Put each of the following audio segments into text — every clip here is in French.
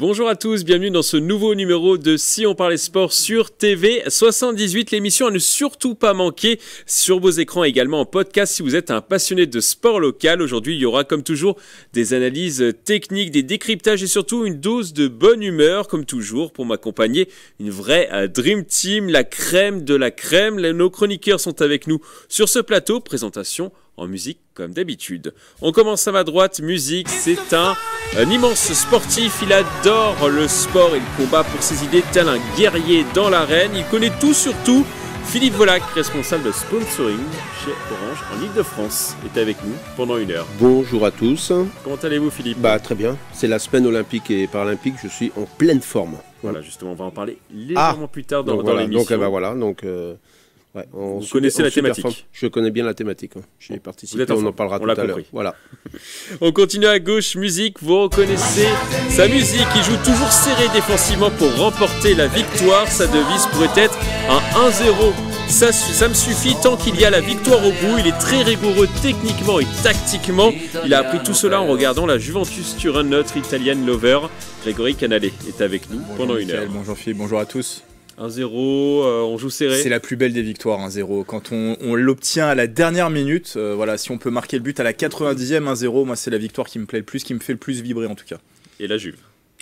Bonjour à tous, bienvenue dans ce nouveau numéro de Si on parlait sport sur TV 78, l'émission à ne surtout pas manquer sur vos écrans et également en podcast si vous êtes un passionné de sport local. Aujourd'hui, il y aura comme toujours des analyses techniques, des décryptages et surtout une dose de bonne humeur comme toujours pour m'accompagner. Une vraie Dream Team, la crème de la crème. Nos chroniqueurs sont avec nous sur ce plateau. Présentation en musique comme d'habitude. On commence à ma droite, musique, c'est un immense sportif, il adore le sport et le combat pour ses idées tel un guerrier dans l'arène, il connaît tout sur tout. Philippe Volac, responsable de sponsoring chez Orange en Ile-de-France, est avec nous pendant une heure. Bonjour à tous. Comment allez-vous Philippe? Très bien, c'est la semaine olympique et paralympique, je suis en pleine forme. Voilà, justement, on va en parler légèrement plus tard dans l'émission. Vous connaissez la thématique? Je connais bien la thématique. J'y ai participé, on en parlera tout à l'heure. Voilà. On continue à gauche, musique. Vous reconnaissez sa musique. Il joue toujours serré défensivement pour remporter la victoire. Sa devise pourrait être un 1-0. Ça me suffit tant qu'il y a la victoire au bout. Il est très rigoureux techniquement et tactiquement. Il a appris tout cela en regardant la Juventus Turin, notre italienne lover. Grégory Canale est avec nous pendant une heure. Bonjour Philippe, bonjour à tous. 1-0, on joue serré. C'est la plus belle des victoires, 1-0. Quand on l'obtient à la dernière minute, si on peut marquer le but à la 90e, 1-0, moi c'est la victoire qui me plaît le plus, qui me fait le plus vibrer en tout cas. Et la Juve?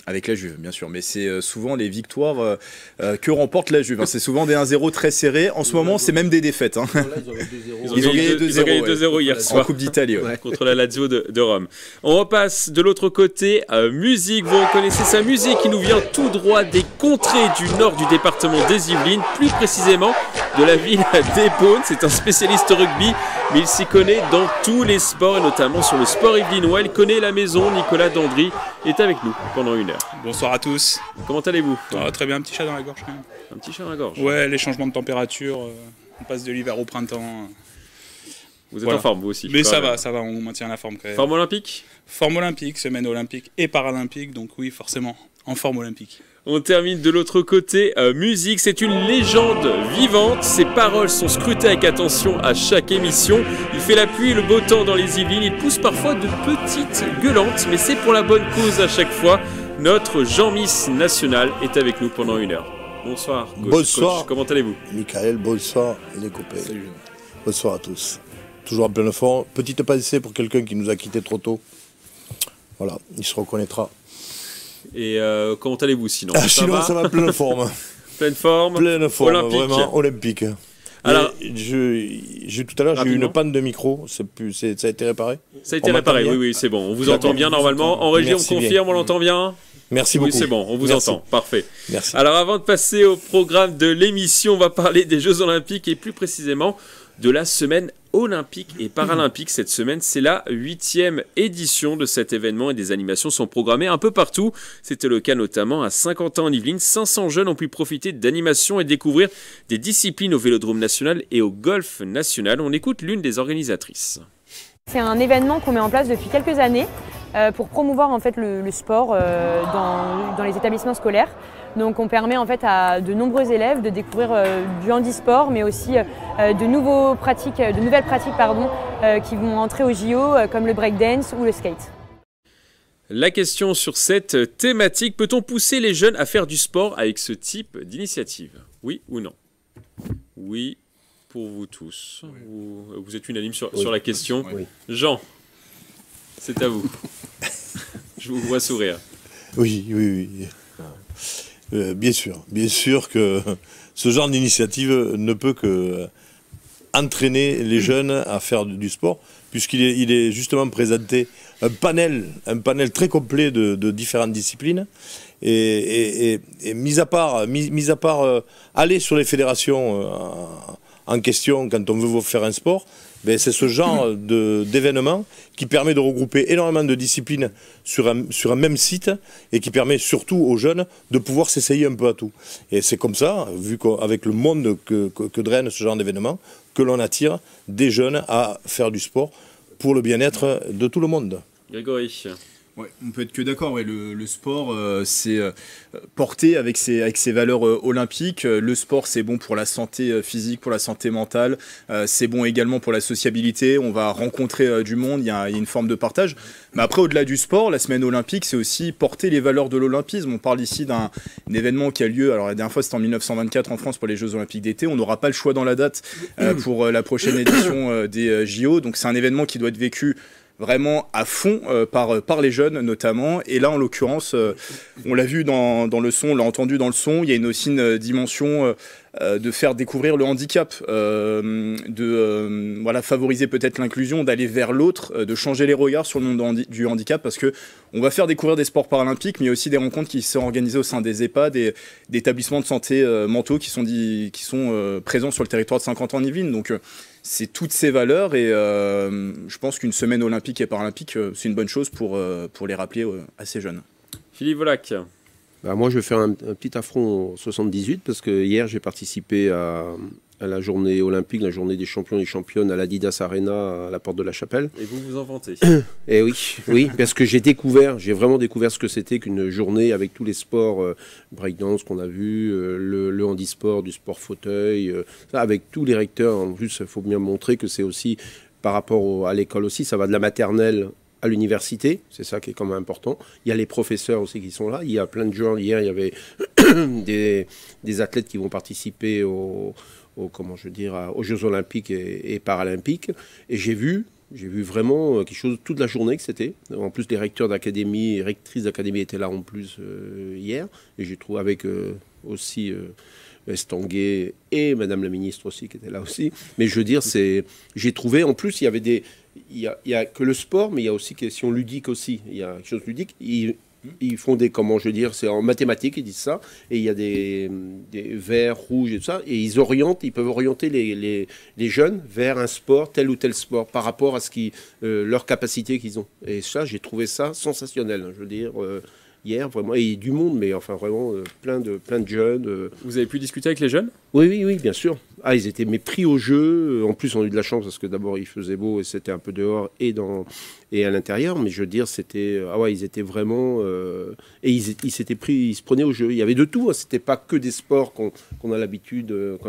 Avec la Juve, bien sûr, mais c'est souvent les victoires que remporte la Juve. C'est souvent des 1-0 très serrés. En ce moment, c'est même des défaites. Ils ont gagné 2-0 hier soir. En Coupe d'Italie. Contre la Lazio de Rome. On repasse de l'autre côté. Musique, vous reconnaissez sa musique qui nous vient tout droit des contrées du nord du département des Yvelines, plus précisément de la ville d'Épône. C'est un spécialiste rugby, mais il s'y connaît dans tous les sports et notamment sur le sport yvelinois. Il connaît la maison. Nicolas Dandry est avec nous pendant une heure. Bonsoir à tous. Comment allez-vous? Très bien, un petit chat dans la gorge quand même. Un petit chat dans la gorge? Ouais, les changements de température, on passe de l'hiver au printemps. Vous êtes en forme vous aussi? Mais ça va, on maintient la forme quand même. Forme olympique? Forme olympique, semaine olympique et paralympique, donc oui, forcément, en forme olympique. On termine de l'autre côté, musique, c'est une légende vivante, ses paroles sont scrutées avec attention à chaque émission, il fait la pluie et le beau temps dans les Yvelines, il pousse parfois de petites gueulantes, mais c'est pour la bonne cause à chaque fois. Notre Jean-Miss National est avec nous pendant une heure. Bonsoir. Bonsoir. Coach, comment allez-vous? Michael, bonsoir les copains. Salut. Bonsoir à tous. Toujours en pleine forme. Petite pensée pour quelqu'un qui nous a quittés trop tôt. Voilà, il se reconnaîtra. Et comment allez-vous sinon? Sinon, ça va pleine forme. Pleine forme. Pleine forme, olympique. vraiment olympique. Alors, tout à l'heure, j'ai eu une panne de micro. Ça a été réparé? Ça a été réparé, oui, c'est bon. On vous entend bien normalement. En régie, on confirme, on l'entend bien? Merci beaucoup. Oui, c'est bon, on vous entend. Parfait. Merci. Alors, avant de passer au programme de l'émission, on va parler des Jeux Olympiques et plus précisément de la semaine olympique et paralympique. Cette semaine, c'est la 8e édition de cet événement et des animations sont programmées un peu partout. C'était le cas notamment à Saint-Quentin en Yvelines. 500 jeunes ont pu profiter d'animations et découvrir des disciplines au Vélodrome national et au Golf national. On écoute l'une des organisatrices. C'est un événement qu'on met en place depuis quelques années pour promouvoir en fait le sport dans les établissements scolaires. Donc on permet en fait à de nombreux élèves de découvrir du handisport, mais aussi de nouvelles pratiques qui vont entrer au JO comme le breakdance ou le skate. La question sur cette thématique, peut-on pousser les jeunes à faire du sport avec ce type d'initiative? Oui ou non? Oui pour vous tous. Vous êtes unanime sur la question. Oui. Jean, c'est à vous. Je vous vois sourire. Oui. Bien sûr que ce genre d'initiative ne peut que entraîner les jeunes à faire du sport, puisqu'il est justement présenté un panel très complet de différentes disciplines. Et mis à part aller sur les fédérations en question quand on veut faire un sport, c'est ce genre d'événement qui permet de regrouper énormément de disciplines sur un même site et qui permet surtout aux jeunes de pouvoir s'essayer un peu à tout. Et c'est comme ça, vu qu'avec le monde que draine ce genre d'événement, que l'on attire des jeunes à faire du sport pour le bien-être de tout le monde. Grégory. Ouais, on peut être que d'accord. Ouais, le sport, c'est porté avec ses valeurs olympiques. Le sport, c'est bon pour la santé physique, pour la santé mentale. C'est bon également pour la sociabilité. On va rencontrer du monde. Il y a une forme de partage. Mais après, au-delà du sport, la semaine olympique, c'est aussi porter les valeurs de l'olympisme. On parle ici d'un événement qui a lieu. Alors la dernière fois, c'était en 1924 en France pour les Jeux olympiques d'été. On n'aura pas le choix dans la date pour la prochaine édition des JO. Donc c'est un événement qui doit être vécu vraiment à fond par les jeunes notamment. Et là, en l'occurrence, on l'a vu dans le son, on l'a entendu dans le son, il y a aussi une dimension de faire découvrir le handicap, voilà, favoriser peut-être l'inclusion, d'aller vers l'autre, de changer les regards sur le monde du handicap, parce que on va faire découvrir des sports paralympiques, mais il y a aussi des rencontres qui sont organisées au sein des EHPAD, des établissements de santé mentaux qui sont présents sur le territoire de Saint-Quentin-en-Yvelines. Donc c'est toutes ces valeurs et je pense qu'une semaine olympique et paralympique, c'est une bonne chose pour les rappeler à ces jeunes. Philippe Volac. Bah, moi, je vais faire un petit affront 78 parce que hier, j'ai participé à la journée olympique, la journée des champions et championnes à l'Adidas Arena à la porte de la Chapelle. Et vous vous en vantez. Et oui, parce que j'ai vraiment découvert ce que c'était qu'une journée avec tous les sports breakdance qu'on a vu, le handisport, du sport fauteuil, avec tous les recteurs. En plus, il faut bien montrer que c'est aussi par rapport à l'école aussi, ça va de la maternelle à l'université, c'est ça qui est quand même important. Il y a les professeurs aussi qui sont là. Il y a plein de gens. Hier, il y avait des athlètes qui vont participer aux Jeux Olympiques et Paralympiques. Et j'ai vu vraiment quelque chose toute la journée que c'était. En plus, les recteurs d'académie et rectrices d'académie étaient là en plus hier. Et j'ai trouvé avec aussi Estanguet et Madame la Ministre aussi qui était là aussi. Mais je veux dire, j'ai trouvé, en plus, il y avait il y a que le sport, mais il y a aussi question ludique aussi. Il y a quelque chose de ludique. Ils font c'est en mathématiques, ils disent ça, et il y a des verts, rouges et tout ça, et ils peuvent orienter les jeunes vers un sport, tel ou tel sport, par rapport à leur capacité qu'ils ont. Et ça, j'ai trouvé ça sensationnel, je veux dire, hier, vraiment, et du monde, mais enfin vraiment plein de jeunes. Vous avez pu discuter avec les jeunes ? Oui, bien sûr. Ah, ils étaient pris au jeu. En plus, on a eu de la chance parce que d'abord, il faisait beau et c'était un peu dehors et à l'intérieur. Mais je veux dire, ils étaient vraiment... et ils se prenaient au jeu. Il y avait de tout. Hein. C'était pas que des sports qu'on a l'habitude. Il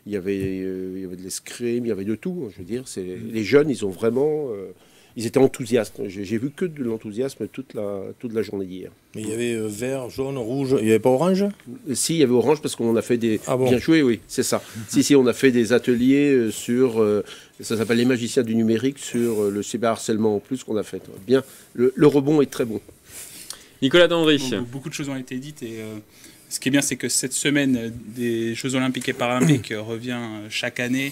y avait de l'escrime, il y avait de tout. Je veux dire, les jeunes, ils ont vraiment... ils étaient enthousiastes. J'ai vu que de l'enthousiasme toute la journée d'hier. Mais il y avait vert, jaune, rouge. Il n'y avait pas orange ? Si, il y avait orange parce qu'on a fait des... Ah bon ? Bien joué, oui, c'est ça. Si, on a fait des ateliers sur... ça s'appelle les magiciens du numérique, sur le cyberharcèlement en plus qu'on a fait. Bien, le rebond est très bon. Nicolas Dandry. Beaucoup de choses ont été dites et ce qui est bien, c'est que cette semaine des Jeux Olympiques et Paralympiques revient chaque année.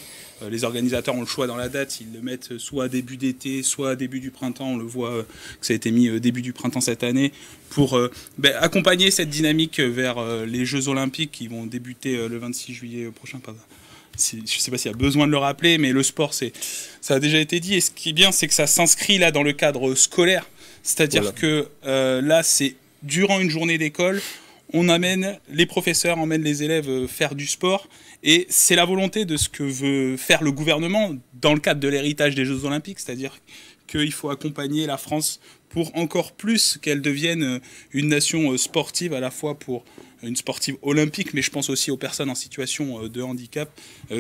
Les organisateurs ont le choix dans la date, ils le mettent soit début d'été, soit début du printemps. On le voit que ça a été mis début du printemps cette année pour accompagner cette dynamique vers les Jeux Olympiques qui vont débuter le 26 juillet prochain. Je ne sais pas s'il y a besoin de le rappeler, mais le sport, ça a déjà été dit. Et ce qui est bien, c'est que ça s'inscrit là dans le cadre scolaire. C'est-à-dire que là, c'est durant une journée d'école, les professeurs emmènent les élèves faire du sport. Et c'est la volonté de ce que veut faire le gouvernement dans le cadre de l'héritage des Jeux Olympiques. C'est-à-dire qu'il faut accompagner la France pour encore plus qu'elle devienne une nation sportive, à la fois pour une sportive olympique, mais je pense aussi aux personnes en situation de handicap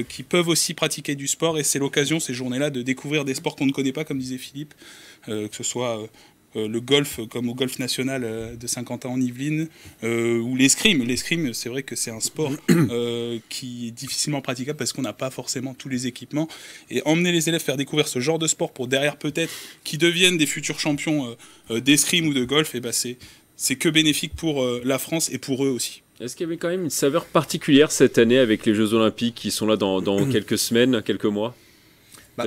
qui peuvent aussi pratiquer du sport. Et c'est l'occasion, ces journées-là, de découvrir des sports qu'on ne connaît pas, comme disait Philippe, que ce soit le golf, comme au golf national de Saint-Quentin-en-Yvelines, ou l'escrime. L'escrime, c'est vrai que c'est un sport qui est difficilement praticable parce qu'on n'a pas forcément tous les équipements. Et emmener les élèves faire découvrir ce genre de sport pour derrière peut-être qu'ils deviennent des futurs champions d'escrime ou de golf, et c'est que bénéfique pour la France et pour eux aussi. Est-ce qu'il y avait quand même une saveur particulière cette année avec les Jeux Olympiques qui sont là dans quelques semaines, quelques mois ?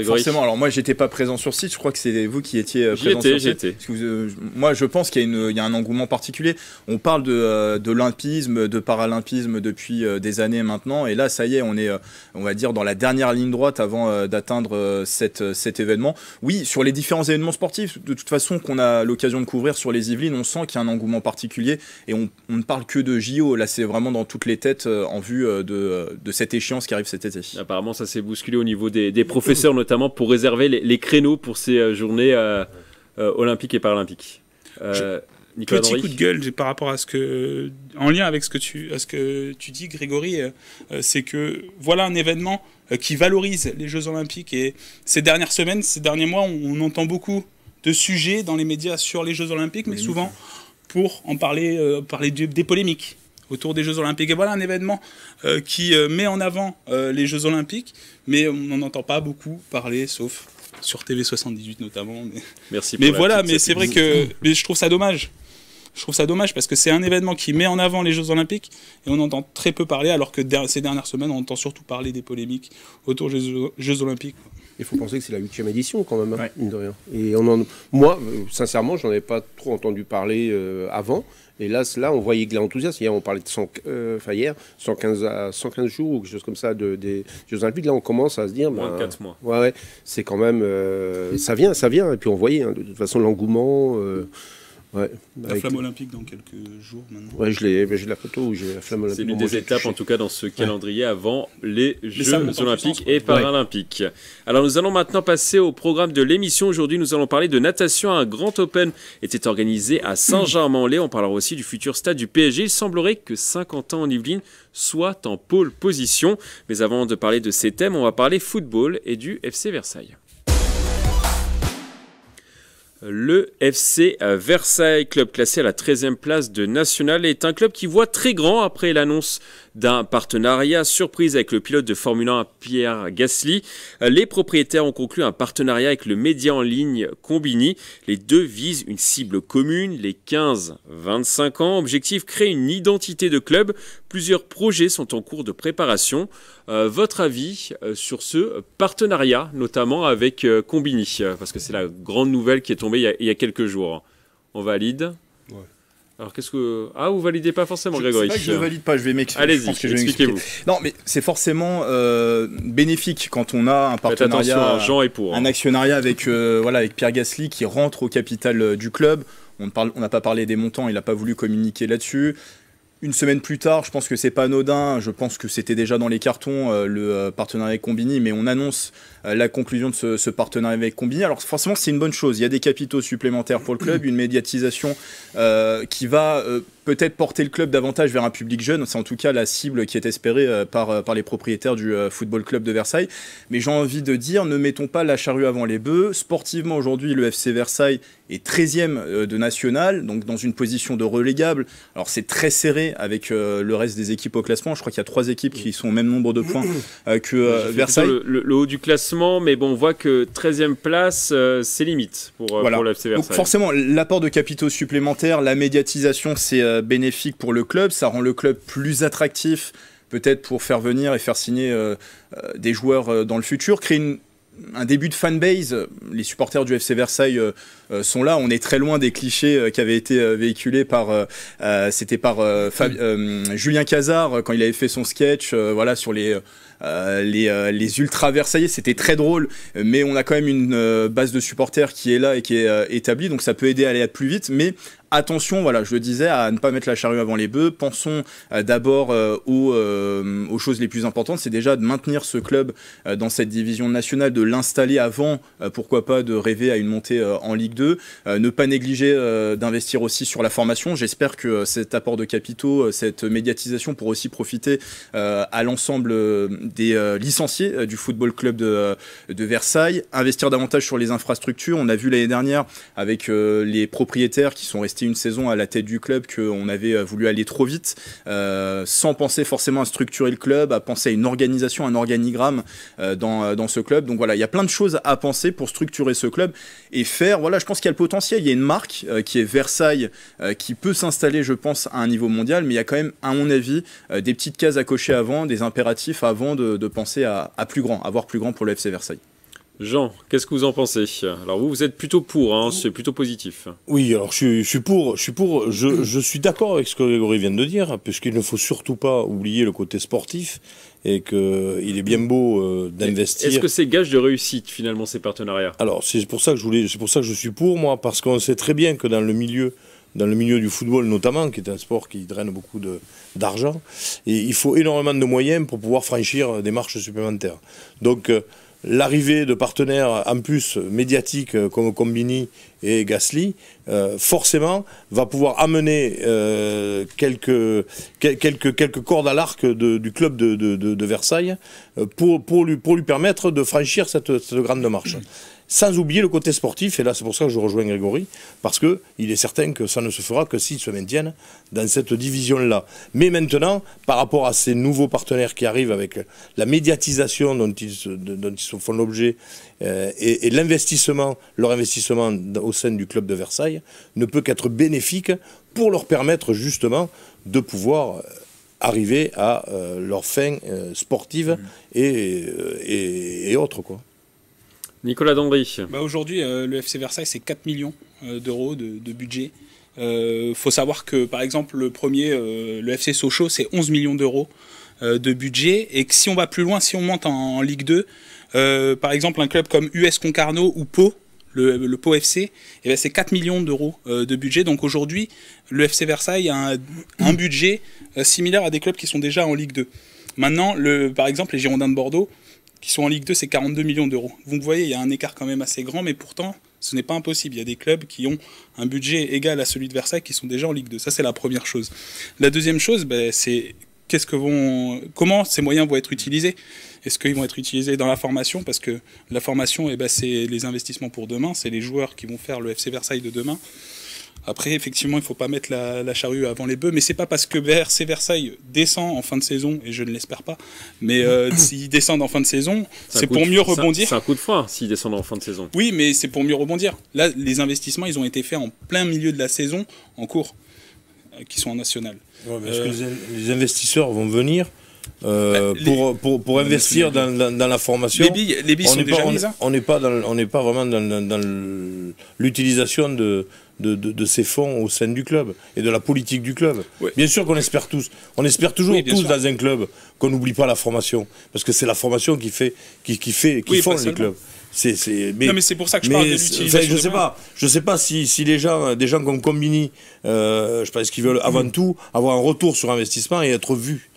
Forcément, alors moi j'étais pas présent sur site, je crois que c'est vous qui étiez présent sur site. Parce que, moi je pense qu'il y a un engouement particulier. On parle de olympisme, de paralympisme depuis des années maintenant, et là ça y est, on est, on va dire, dans la dernière ligne droite avant d'atteindre cet événement. Oui, sur les différents événements sportifs, de toute façon qu'on a l'occasion de couvrir sur les Yvelines, on sent qu'il y a un engouement particulier, et on ne parle que de JO, là c'est vraiment dans toutes les têtes en vue de cette échéance qui arrive cet été. Apparemment ça s'est bousculé au niveau des professeurs, notamment pour réserver les créneaux pour ces journées olympiques et paralympiques. Nicolas Petit Henry. coup de gueule par rapport à ce que, en lien avec ce que tu dis, Grégory, c'est que voilà un événement qui valorise les Jeux Olympiques. Et ces dernières semaines, ces derniers mois, on entend beaucoup de sujets dans les médias sur les Jeux Olympiques, mais souvent pour en parler, des polémiques autour des Jeux Olympiques. Et voilà un événement qui met en avant les Jeux Olympiques, mais on n'en entend pas beaucoup parler, sauf sur TV78 notamment. Merci pour mais la voilà, petite mais c'est vrai que je trouve ça dommage. Je trouve ça dommage parce que c'est un événement qui met en avant les Jeux Olympiques et on entend très peu parler, alors que ces dernières semaines, on entend surtout parler des polémiques autour des Jeux Olympiques. Il faut penser que c'est la 8e édition quand même, hein, mine de rien. Et moi, sincèrement, j'en avais pas trop entendu parler avant. Et là, on voyait que l'enthousiasme. Hier, on parlait de 115 jours ou quelque chose comme ça des Jeux Olympiques. Là, on commence à se dire... Moins de 4 mois. Ouais, c'est quand même... ça vient. Et puis on voyait, hein, de toute façon, l'engouement... La flamme olympique dans quelques jours maintenant. Ouais, j'ai la photo où j'ai la flamme olympique. C'est l'une des étapes, en tout cas, dans ce calendrier avant les Jeux Olympiques et Paralympiques. Alors, nous allons maintenant passer au programme de l'émission. Aujourd'hui, nous allons parler de natation. Un grand Open était organisé à Saint-Germain-en-Laye. On parlera aussi du futur stade du PSG. Il semblerait que Saint-Quentin en Yvelines soit en pôle position. Mais avant de parler de ces thèmes, on va parler football et du FC Versailles. Le FC Versailles, club classé à la 13e place de National, est un club qui voit très grand après l'annonce d'un partenariat surprise avec le pilote de Formule 1 Pierre Gasly. Les propriétaires ont conclu un partenariat avec le média en ligne Combini. Les deux visent une cible commune, les 15-25 ans. Objectif, créer une identité de club. Plusieurs projets sont en cours de préparation. Votre avis sur ce partenariat, notamment avec Combini, parce que c'est la grande nouvelle qui est tombée il y a quelques jours. On valide ? Ouais. Alors qu'est-ce que... Ah, vous validez pas forcément, Grégory. C'est pas que je ne valide pas, je vais m'expliquer. Allez-y, expliquez-vous. Non, mais c'est forcément bénéfique quand on a un partenariat, attention, Jean est pour, un actionnariat avec Pierre Gasly qui rentre au capital du club. On n'a pas parlé des montants, il n'a pas voulu communiquer là-dessus. Une semaine plus tard, je pense que c'est pas anodin, je pense que c'était déjà dans les cartons le partenariat avec Combini, mais on annonce la conclusion de ce partenariat avec Combini. Alors forcément c'est une bonne chose, il y a des capitaux supplémentaires pour le club, une médiatisation qui va peut-être porter le club davantage vers un public jeune, c'est en tout cas la cible qui est espérée par les propriétaires du Football Club de Versailles. Mais j'ai envie de dire, ne mettons pas la charrue avant les bœufs. Sportivement aujourd'hui, le FC Versailles est 13e de national, donc dans une position de relégable. Alors c'est très serré avec le reste des équipes au classement. Je crois qu'il y a 3 équipes qui sont au même nombre de points que Versailles. Le haut du classement, mais bon, on voit que 13e place, c'est limite pour le FC Versailles. Donc forcément, l'apport de capitaux supplémentaires, la médiatisation, c'est bénéfique pour le club. Ça rend le club plus attractif, peut-être pour faire venir et faire signer des joueurs dans le futur, créer un début de fanbase. Les supporters du FC Versailles sont là. On est très loin des clichés qui avaient été véhiculés par Julien Cazard quand il avait fait son sketch sur les ultra versaillais. C'était très drôle, mais on a quand même une base de supporters qui est là et qui est établie, donc ça peut aider à aller plus vite. Mais attention, je le disais, à ne pas mettre la charrue avant les bœufs. Pensons d'abord aux choses les plus importantes. C'est déjà de maintenir ce club dans cette division nationale, de l'installer avant, pourquoi pas, de rêver à une montée en Ligue 2. Ne pas négliger d'investir aussi sur la formation. J'espère que cet apport de capitaux, cette médiatisation pourra aussi profiter à l'ensemble des licenciés du Football Club de Versailles. Investir davantage sur les infrastructures. On a vu l'année dernière avec les propriétaires qui sont restés une saison à la tête du club qu'on avait voulu aller trop vite, sans penser forcément à structurer le club, à penser à une organisation, un organigramme dans ce club. Donc voilà, il y a plein de choses à penser pour structurer ce club et faire, je pense qu'il y a le potentiel. Il y a une marque qui est Versailles, qui peut s'installer, je pense, à un niveau mondial, mais il y a quand même, à mon avis, des petites cases à cocher avant, des impératifs avant de penser à plus grand, à voir plus grand pour le FC Versailles. Jean, qu'est-ce que vous en pensez? Alors vous êtes plutôt pour, c'est plutôt positif. Oui, alors je suis pour. Je suis d'accord avec ce que Grégory vient de dire, puisqu'il ne faut surtout pas oublier le côté sportif et qu'il est bien beau d'investir. Est-ce que c'est gage de réussite finalement ces partenariats? Alors c'est pour ça que je suis pour, moi, parce qu'on sait très bien que dans le milieu du football notamment, qui est un sport qui draine beaucoup d'argent, et il faut énormément de moyens pour pouvoir franchir des marches supplémentaires. Donc l'arrivée de partenaires en plus médiatiques comme Combini et Gasly, forcément, va pouvoir amener quelques cordes à l'arc du club de Versailles pour lui permettre de franchir cette grande marche. Sans oublier le côté sportif, et là c'est pour ça que je rejoins Grégory, parce qu'il est certain que ça ne se fera que s'ils se maintiennent dans cette division-là. Mais maintenant, par rapport à ces nouveaux partenaires qui arrivent avec la médiatisation dont ils font l'objet et l'investissement, leur investissement au sein du club de Versailles, ne peut qu'être bénéfique pour leur permettre justement de pouvoir arriver à leur fin sportive et autres, quoi. Nicolas Dandry. Aujourd'hui, le FC Versailles, c'est 4 millions d'euros de budget. Faut savoir que, par exemple, le premier, le FC Sochaux, c'est 11 millions d'euros de budget. Et que si on va plus loin, si on monte en Ligue 2, par exemple, un club comme US Concarneau ou Pau, le Pau FC, c'est 4 millions d'euros de budget. Donc aujourd'hui, le FC Versailles a un budget similaire à des clubs qui sont déjà en Ligue 2. Maintenant, par exemple, les Girondins de Bordeaux, qui sont en Ligue 2, c'est 42 millions d'euros. Donc vous voyez, il y a un écart quand même assez grand, mais pourtant, ce n'est pas impossible. Il y a des clubs qui ont un budget égal à celui de Versailles qui sont déjà en Ligue 2. Ça, c'est la première chose. La deuxième chose, c'est comment ces moyens vont être utilisés. Est-ce qu'ils vont être utilisés dans la formation? Parce que la formation, c'est les investissements pour demain, c'est les joueurs qui vont faire le FC Versailles de demain. Après, effectivement, il ne faut pas mettre la charrue avant les bœufs, mais c'est pas parce que FC Versailles descend en fin de saison, et je ne l'espère pas, mais s'ils descendent en fin de saison, c'est pour mieux rebondir. C'est un coup de frein s'ils descendent en fin de saison. Oui, mais c'est pour mieux rebondir. Là, les investissements, ils ont été faits en plein milieu de la saison, en cours, qui sont en national. Ouais, parce que les investisseurs vont venir pour investir dans la formation. Les billes sont déjà mises. On n'est pas vraiment dans l'utilisation de ces fonds au sein du club et de la politique du club. Oui. Bien sûr qu'on espère tous. On espère toujours tous dans un club qu'on n'oublie pas la formation. Parce que c'est la formation qui fonde les clubs. Non, mais c'est pour ça que je parle de l'utilisation. Je sais pas si des gens comme Combini, je pense qu'ils veulent avant tout avoir un retour sur investissement et être vus.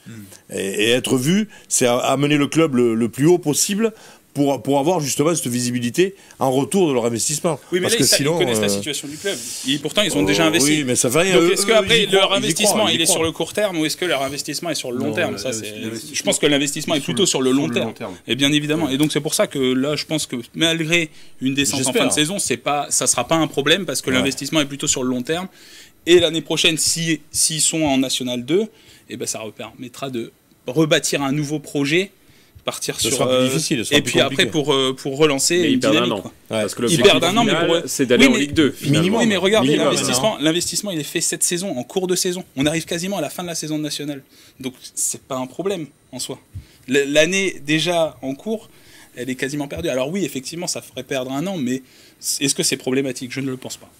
Et être vu, c'est amener le club le plus haut possible pour avoir justement cette visibilité en retour de leur investissement. Oui, mais parce là, que sinon, ils connaissent la situation du club. Pourtant, ils ont déjà investi. Oui, mais ça fait rien. Donc, est-ce qu'après, leur investissement, il est sur le court terme ou est-ce que leur investissement est sur le long terme? Je pense que l'investissement est plutôt sur le long terme. Et bien évidemment. Et donc, c'est pour ça que là, je pense que malgré une descente en fin de saison, ça sera pas un problème parce que l'investissement est plutôt sur le long terme. Et l'année prochaine, s'ils sont en National 2, ça permettra de rebâtir un nouveau projet, partir sur plus difficile, et puis après pour relancer une dynamique. Parce que l'objectif final, c'est d'aller en Ligue 2 minimum. Oui, mais regardez, l'investissement il est fait cette saison, en cours de saison. On arrive quasiment à la fin de la saison nationale. Donc c'est pas un problème en soi. L'année déjà en cours, elle est quasiment perdue. Alors oui, effectivement, ça ferait perdre un an, mais est-ce que c'est problématique? Je ne le pense pas.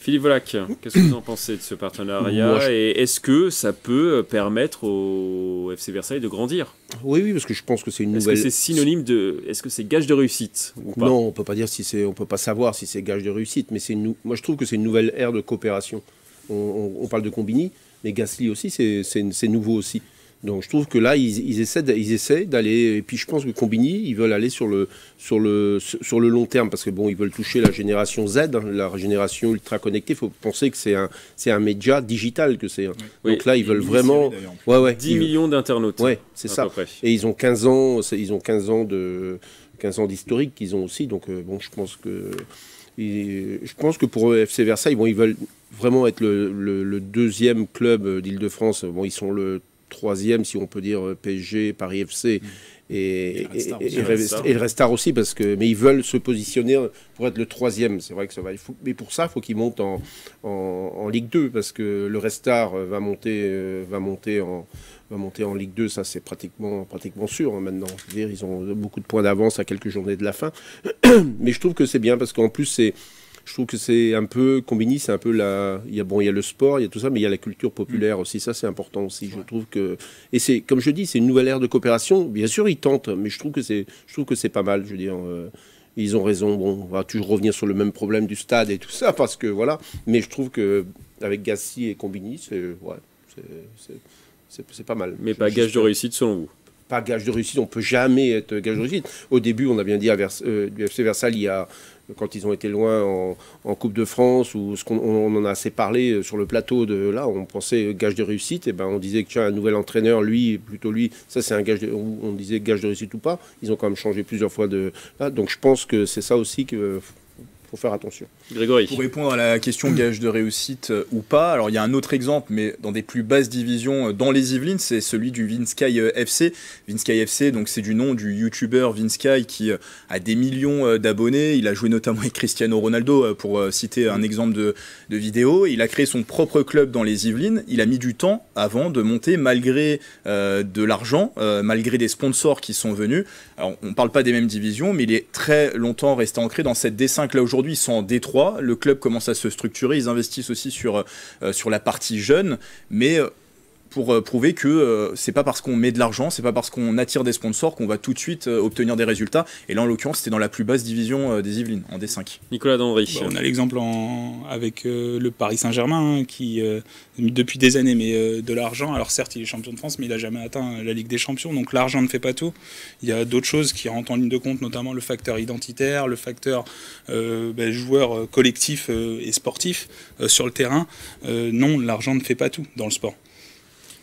Philippe Volac, qu'est-ce que vous en pensez de ce partenariat et est-ce que ça peut permettre au FC Versailles de grandir? Oui, parce que je pense que c'est une nouvelle... Est-ce que c'est synonyme de... Est-ce que c'est gage de réussite ou pas? Non, on peut pas dire on peut pas savoir si c'est gage de réussite, mais moi je trouve que c'est une nouvelle ère de coopération. On parle de Combini, mais Gasly aussi, c'est nouveau aussi. Donc je trouve que là, ils essaient d'aller... Et puis je pense que Combini, ils veulent aller sur le long terme, parce que bon, ils veulent toucher la génération Z, la génération ultra connectée. Il faut penser que c'est un média digital que c'est. Oui. Donc là, ils veulent vraiment... 10 millions d'internautes. Ouais, c'est ça. Et ils ont 15 ans, d'historique qu'ils ont aussi. Donc bon, je pense que pour FC Versailles, bon, ils veulent vraiment être le deuxième club d'Île-de-France. Bon, ils sont le troisième, si on peut dire, PSG, Paris FC et le Red Star aussi, mais ils veulent se positionner pour être le troisième. C'est vrai que ça va. Mais pour ça, il faut qu'ils montent en Ligue 2, parce que le Red Star va monter en Ligue 2, ça c'est pratiquement sûr maintenant. Je veux dire, ils ont beaucoup de points d'avance à quelques journées de la fin. Mais je trouve que c'est bien, parce qu'en plus je trouve que c'est un peu Combini, c'est un peu il y a le sport, il y a tout ça, mais il y a la culture populaire aussi. Ça, c'est important aussi. Je trouve que, et c'est, comme je dis, c'est une nouvelle ère de coopération. Bien sûr, ils tentent, mais je trouve que c'est pas mal. Je veux dire, ils ont raison. Bon, on va toujours revenir sur le même problème du stade et tout ça, parce que voilà. Mais je trouve que avec Gasly et Combini, c'est pas mal. Mais pas gage de réussite selon vous? Pas gage de réussite. On peut jamais être gage de réussite. Au début, on a bien dit du FC Versailles, quand ils ont été loin en Coupe de France, ou on en a assez parlé sur le plateau de là, on pensait gage de réussite, et ben on disait que tiens, un nouvel entraîneur, lui, ça c'est un gage on disait gage de réussite ou pas. Ils ont quand même changé plusieurs fois de là, donc je pense que c'est ça aussi que faut faire attention. Grégory. Pour répondre à la question gage de réussite ou pas, alors il y a un autre exemple, mais dans des plus basses divisions dans les Yvelines, c'est celui du Vinsky FC. Vinsky FC, donc c'est du nom du youtubeur Vinsky qui a des millions d'abonnés. Il a joué notamment avec Cristiano Ronaldo, pour citer un exemple de vidéo. Il a créé son propre club dans les Yvelines. Il a mis du temps avant de monter, malgré de l'argent, malgré des sponsors qui sont venus. Alors on ne parle pas des mêmes divisions, mais il est très longtemps resté ancré dans cette D5. Là aujourd'hui, ils sont en D3. Le club commence à se structurer, ils investissent aussi sur la partie jeune, mais pour prouver que c'est pas parce qu'on met de l'argent, c'est pas parce qu'on attire des sponsors qu'on va tout de suite obtenir des résultats. Et là, en l'occurrence, c'était dans la plus basse division des Yvelines, en D5. Nicolas Dandry. On a l'exemple avec le Paris Saint-Germain, qui depuis des années met de l'argent. Alors certes, il est champion de France, mais il n'a jamais atteint la Ligue des Champions. Donc l'argent ne fait pas tout. Il y a d'autres choses qui rentrent en ligne de compte, notamment le facteur identitaire, le facteur joueur collectif et sportif sur le terrain. Non, l'argent ne fait pas tout dans le sport.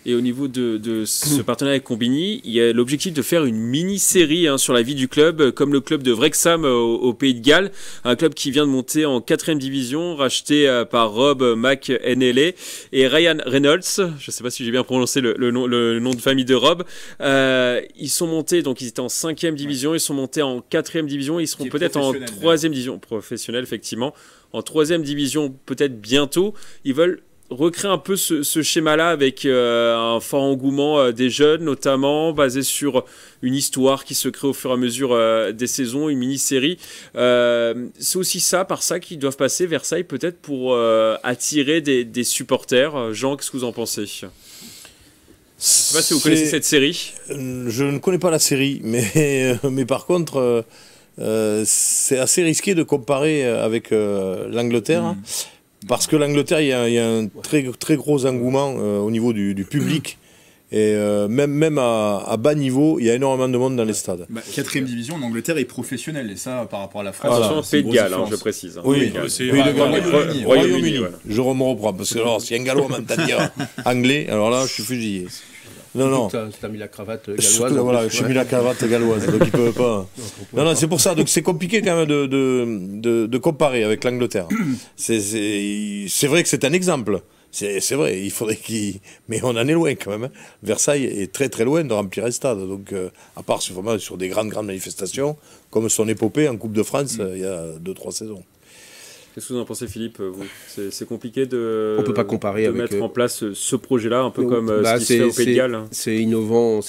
Et au niveau de ce partenariat avec Combini, il y a l'objectif de faire une mini-série sur la vie du club, comme le club de Wrexham au Pays de Galles, un club qui vient de monter en 4e division, racheté par Rob McNally et Ryan Reynolds. Je ne sais pas si j'ai bien prononcé le nom de famille de Rob. Ils sont montés, donc ils étaient en 5e division, ils sont montés en 4e division, ils seront peut-être en 3e division professionnelle, effectivement. En 3e division, peut-être bientôt. Ils veulent recréer un peu ce schéma-là avec un fort engouement des jeunes, notamment basé sur une histoire qui se crée au fur et à mesure des saisons, une mini-série. C'est aussi par ça qu'ils doivent passer Versailles, peut-être pour attirer des supporters. Jean, qu'est-ce que vous en pensez ? Je ne sais pas si vous connaissez cette série. Je ne connais pas la série, mais par contre, c'est assez risqué de comparer avec l'Angleterre. Parce que l'Angleterre, il y a un très, très gros engouement au niveau du public. Et même à bas niveau, il y a énormément de monde dans les stades. 4e division en Angleterre est professionnelle. Et ça, par rapport à la France, attention, Pays de Galles, je précise. Oui, Royaume-Uni. Voilà. Je me reprends. Parce que alors, si un Gallois m'entend dire anglais, alors là, je suis fusillé. Non. Tu as mis la cravate galloise. Voilà, j'ai mis la cravate galloise, donc ils peuvent pas. Non, c'est pour ça. Donc c'est compliqué quand même de comparer avec l'Angleterre. C'est vrai que c'est un exemple. C'est vrai, il faudrait mais on en est loin quand même. Versailles est très très loin de remplir un stade. Donc à part vraiment sur des grandes manifestations, comme son épopée en Coupe de France il y a 2-3 saisons. Qu'est-ce que vous en pensez, Philippe, vous ? C'est compliqué de, on peut pas comparer avec mettre en place ce projet-là, un peu comme ce qui se fait au Pays de Galles. C'est innovant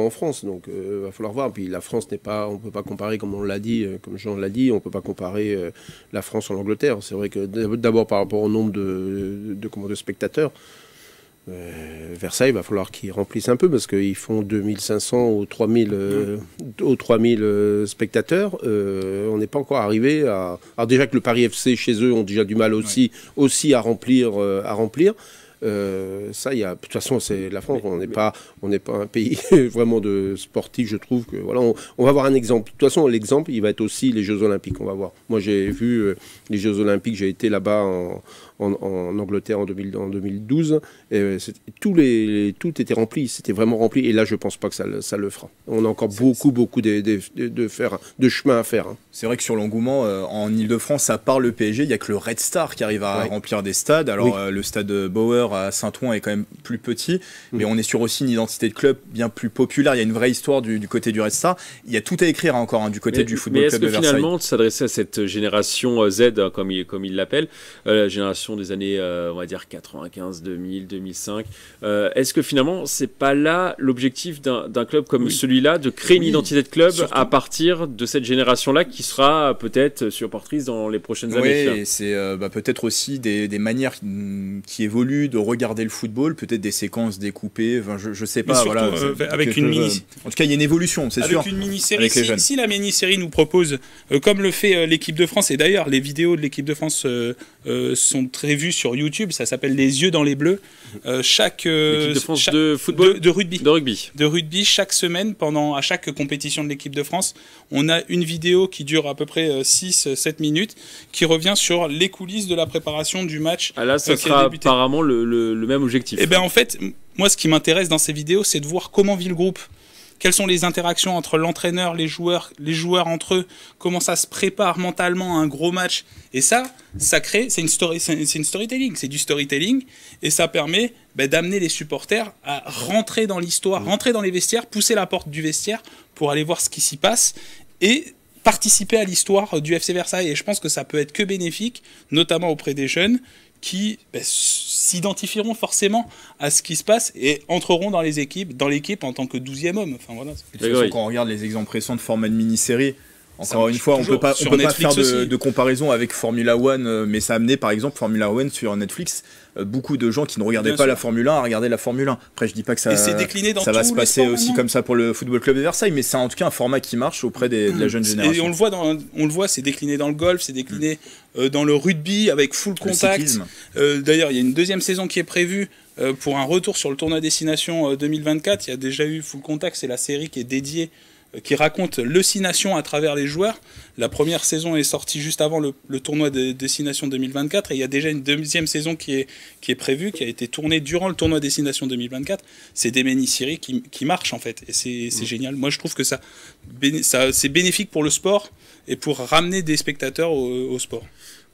en France, donc il va falloir voir. Puis la France on peut pas comparer, comme on l'a dit, comme Jean l'a dit, on peut pas comparer la France en Angleterre. C'est vrai que d'abord par rapport au nombre de spectateurs, Versailles, il va falloir qu'ils remplissent un peu parce qu'ils font 2500 ou 3000 spectateurs. On n'est pas encore arrivé à... Alors déjà que le Paris FC chez eux ont déjà du mal aussi à remplir. Ça, de toute façon, c'est la France. On n'est pas un pays vraiment de sportif. Je trouve que voilà, on va voir un exemple. De toute façon, l'exemple, il va être aussi les Jeux Olympiques. On va voir. Moi, j'ai vu les Jeux Olympiques. J'ai été là-bas en Angleterre en 2012. Et tout était rempli. C'était vraiment rempli. Et là, je pense pas que ça le fera. On a encore beaucoup de chemin à faire. C'est vrai que sur l'engouement en Ile-de-France, à part le PSG, il n'y a que le Red Star qui arrive à remplir des stades. Alors le stade Bauer à Saint-Ouen est quand même plus petit, mais on est sur aussi une identité de club bien plus populaire. Il y a une vraie histoire du côté du Red Star. Il y a tout à écrire encore du côté du football club de Versailles. Mais est-ce que finalement, de s'adresser à cette génération Z, comme il l'appelle, la génération des années, on va dire 95, 2000, 2005, est-ce que finalement, c'est pas là l'objectif d'un club comme celui-là, de créer une identité de club à partir de cette génération-là qui sera peut-être supportrice dans les prochaines années. Oui, et c'est peut-être aussi des manières qui évoluent de regarder le football, peut-être des séquences découpées, je sais pas. Surtout, voilà, avec une mini... En tout cas, il y a une évolution, c'est sûr. Avec une mini-série, si la mini-série nous propose, comme le fait l'équipe de France, et d'ailleurs les vidéos de l'équipe de France sont prévu sur YouTube, ça s'appelle Les yeux dans les bleus. L'équipe de France de football, de rugby. De rugby, chaque semaine, à chaque compétition de l'équipe de France, on a une vidéo qui dure à peu près 6-7 minutes, qui revient sur les coulisses de la préparation du match. Ah là, ça sera apparemment le même objectif. Et bien en fait, moi ce qui m'intéresse dans ces vidéos, c'est de voir comment vit le groupe. Quelles sont les interactions entre l'entraîneur, les joueurs entre eux, comment ça se prépare mentalement à un gros match. Et ça crée, c'est une storytelling, c'est du storytelling, et ça permet d'amener les supporters à rentrer dans l'histoire, rentrer dans les vestiaires, pousser la porte du vestiaire pour aller voir ce qui s'y passe, et participer à l'histoire du FC Versailles. Et je pense que ça peut être que bénéfique, notamment auprès des jeunes, qui s'identifieront forcément à ce qui se passe et entreront dans l'équipe en tant que 12e homme. Enfin, voilà. De toute façon, quand on regarde les exemples récents de format de mini-série, encore une fois, on peut pas faire de comparaison avec Formula One, mais ça a amené par exemple Formula One sur Netflix beaucoup de gens qui ne regardaient pas la Formule 1 à regarder la Formule 1. Après, je dis pas que ça va se passer aussi comme ça pour le Football Club de Versailles, mais c'est en tout cas un format qui marche auprès de la jeune génération. Et on le voit, c'est décliné dans le golf, c'est décliné dans le rugby avec full contact. D'ailleurs, il y a une deuxième saison qui est prévue pour un retour sur le tournoi Destination 2024. Il y a déjà eu Full Contact, c'est la série qui est dédiée, qui raconte le Six Nations à travers les joueurs. La première saison est sortie juste avant le tournoi de Destination 2024 et il y a déjà une deuxième saison qui est prévue, qui a été tournée durant le tournoi Destination 2024. C'est des mini-séries qui marchent en fait et c'est génial. Moi je trouve que c'est bénéfique pour le sport et pour ramener des spectateurs au sport.